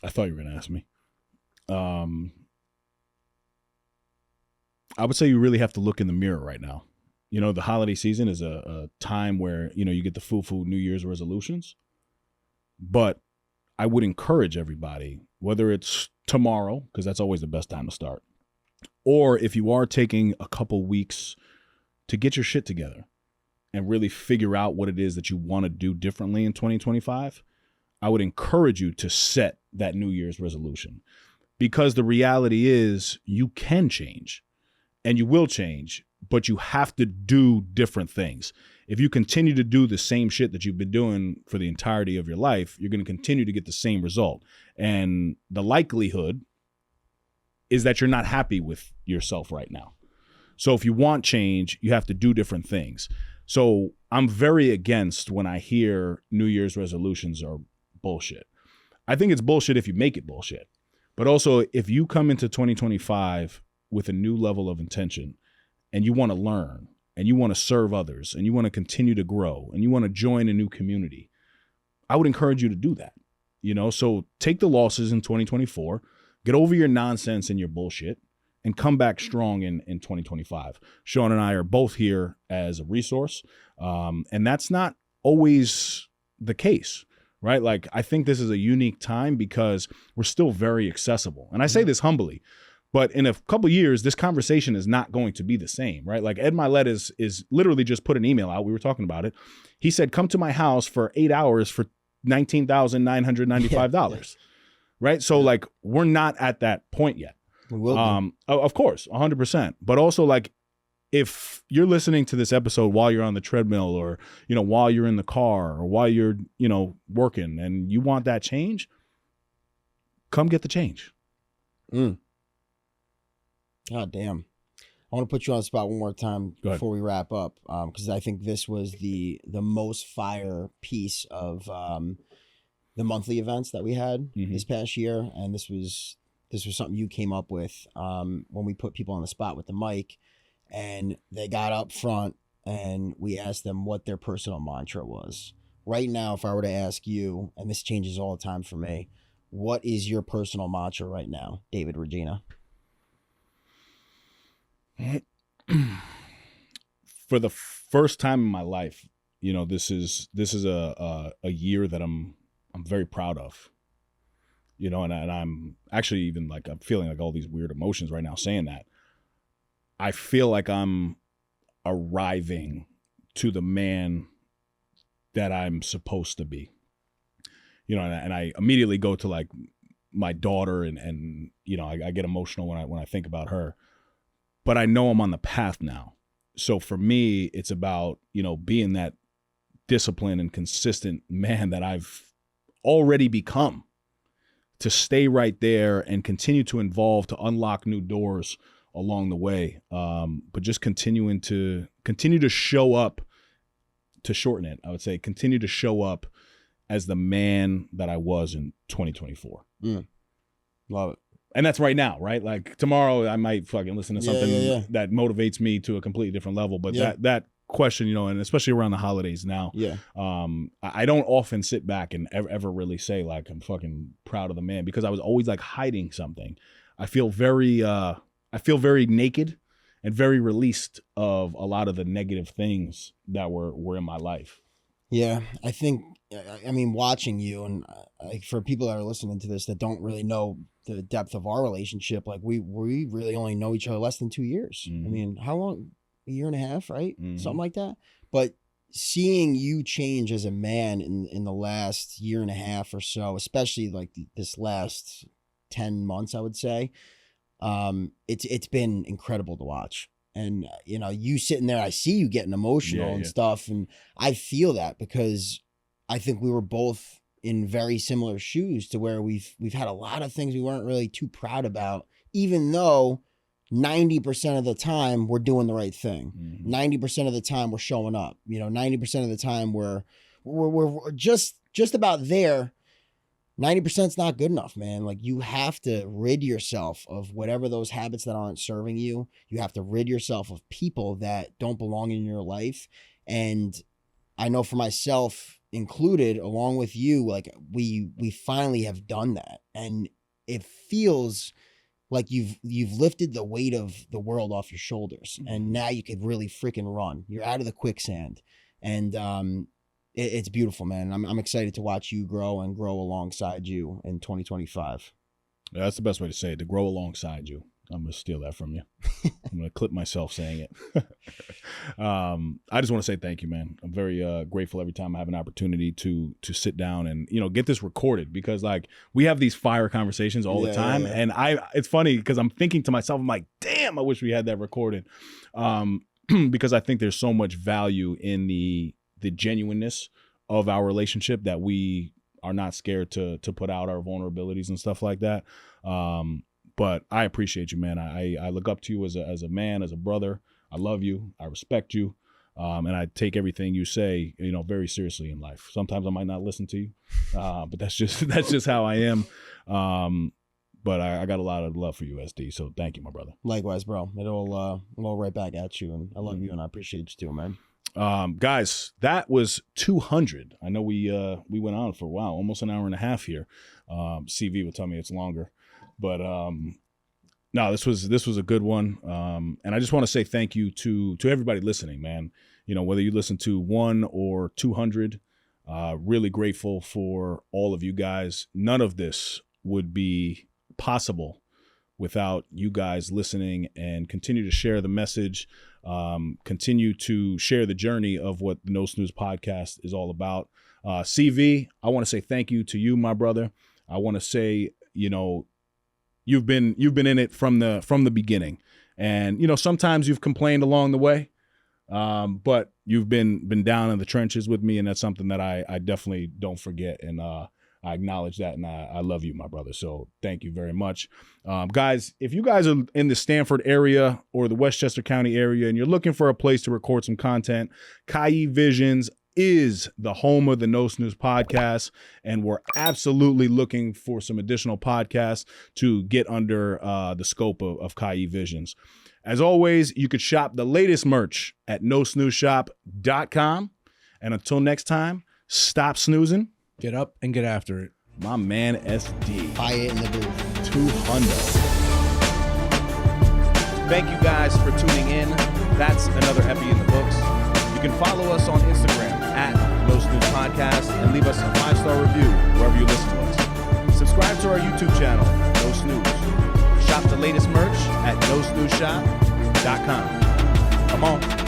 I thought you were going to ask me. I would say you really have to look in the mirror right now. The holiday season is a time where, you get the foo-foo New Year's resolutions. But I would encourage everybody, whether it's tomorrow, because that's always the best time to start, or if you are taking a couple weeks to get your shit together and really figure out what it is that you want to do differently in 2025, I would encourage you to set that New Year's resolution, because the reality is you can change and you will change, but you have to do different things. If you continue to do the same shit that you've been doing for the entirety of your life, you're going to continue to get the same result. And the likelihood is that you're not happy with yourself right now. So if you want change, you have to do different things. So I'm very against when I hear New Year's resolutions are bullshit. I think it's bullshit if you make it bullshit. But also, if you come into 2025 with a new level of intention and you want to learn and you want to serve others and you want to continue to grow and you want to join a new community, I would encourage you to do that. So take the losses in 2024, get over your nonsense and your bullshit, and come back strong in 2025. Sean and I are both here as a resource, and that's not always the case, right? Like, I think this is a unique time because we're still very accessible. And I say this humbly, but in a couple of years, this conversation is not going to be the same, right? Like, Ed Milet is literally just put an email out. We were talking about it. He said, come to my house for 8 hours for $19,995, right? So like, we're not at that point yet. We will be. Of course, 100%. But also, like, if you're listening to this episode while you're on the treadmill or, while you're in the car or while you're, working and you want that change, come get the change. God damn. I want to put you on the spot one more time before we wrap up, because I think this was the most fire piece of the monthly events that we had this past year. And this was something you came up with when we put people on the spot with the mic, and they got up front and we asked them what their personal mantra was. Right now, if I were to ask you, and this changes all the time for me, what is your personal mantra right now, David Regina? For the first time in my life, this is a year that I'm very proud of. And I'm actually even like, I'm feeling like all these weird emotions right now saying that. I feel like I'm arriving to the man that I'm supposed to be. And I immediately go to like my daughter and I get emotional when I think about her. But I know I'm on the path now. So for me, it's about, being that disciplined and consistent man that I've already become, to stay right there and continue to evolve, to unlock new doors along the way. But just continue to show up, to shorten it, I would say, continue to show up as the man that I was in 2024. Love it. And that's right now, right? Like, tomorrow I might fucking listen to something that motivates me to a completely different level. But that question, and especially around the holidays now, I don't often sit back and ever really say like, I'm fucking proud of the man, because I was always like hiding something. I feel very naked and very released of a lot of the negative things that were in my life. Yeah, I think, watching you, and for people that are listening to this that don't really know the depth of our relationship, like we really only know each other less than 2 years. How long? A year and a half, right? Something like that. But seeing you change as a man in the last year and a half or so, especially like this last 10 months, I would say, it's been incredible to watch. And you sitting there, I see you getting emotional and stuff, and I feel that because I think we were both in very similar shoes to where we've had a lot of things we weren't really too proud about, even though 90% of the time we're doing the right thing. 90% of the time we're showing up. 90% of the time we're just about there. 90% is not good enough, man. Like, you have to rid yourself of whatever those habits that aren't serving you. You have to rid yourself of people that don't belong in your life. And I know for myself included, along with you, like we finally have done that. And it feels like you've lifted the weight of the world off your shoulders, and now you could really freaking run. You're out of the quicksand, and it's beautiful, man. I'm excited to watch you grow and grow alongside you in 2025. Yeah, that's the best way to say it, to grow alongside you. I'm going to steal that from you. I'm going to clip myself saying it. I just want to say thank you, man. I'm very grateful every time I have an opportunity to sit down and, get this recorded, because like we have these fire conversations all the time. Yeah. And it's funny because I'm thinking to myself, I'm like, damn, I wish we had that recorded. Because I think there's so much value in the genuineness of our relationship that we are not scared to put out our vulnerabilities and stuff like that. But I appreciate you, man. I look up to you as a man, as a brother. I love you. I respect you. And I take everything you say, very seriously in life. Sometimes I might not listen to you, but that's just how I am. But I got a lot of love for you, SD. So thank you, my brother. Likewise, bro. It'll roll right back at you. And I love you and I appreciate you too, man. Guys, that was 200. I know we went on for, wow, almost an hour and a half here. CV will tell me it's longer. But no, this was a good one. And I just want to say thank you to everybody listening, man. Whether you listen to 1 or 200, really grateful for all of you guys. None of this would be possible without you guys listening, and continue to share the message, continue to share the journey of what the No Snooze podcast is all about. CV, I want to say thank you to you, my brother. I want to say, you've been in it from the beginning, and sometimes you've complained along the way, but you've been down in the trenches with me, and that's something that I definitely don't forget, and I acknowledge that, and I love you, my brother. So thank you very much, guys. If you guys are in the Stanford area or the Westchester County area, and you're looking for a place to record some content, Cai Visions is the home of the No Snooze podcast, and we're absolutely looking for some additional podcasts to get under the scope of Cai Visions. As always, you could shop the latest merch at nosnoozeshop.com. And until next time, stop snoozing. Get up and get after it. My man SD. Buy it in the booth. 200. Thank you guys for tuning in. That's another epi in the books. You can follow us on Instagram at No Snooze Podcast and leave us a 5-star review wherever you listen to us. Subscribe to our YouTube channel, No Snooze. Shop the latest merch at nosnoozeshop.com. Come on.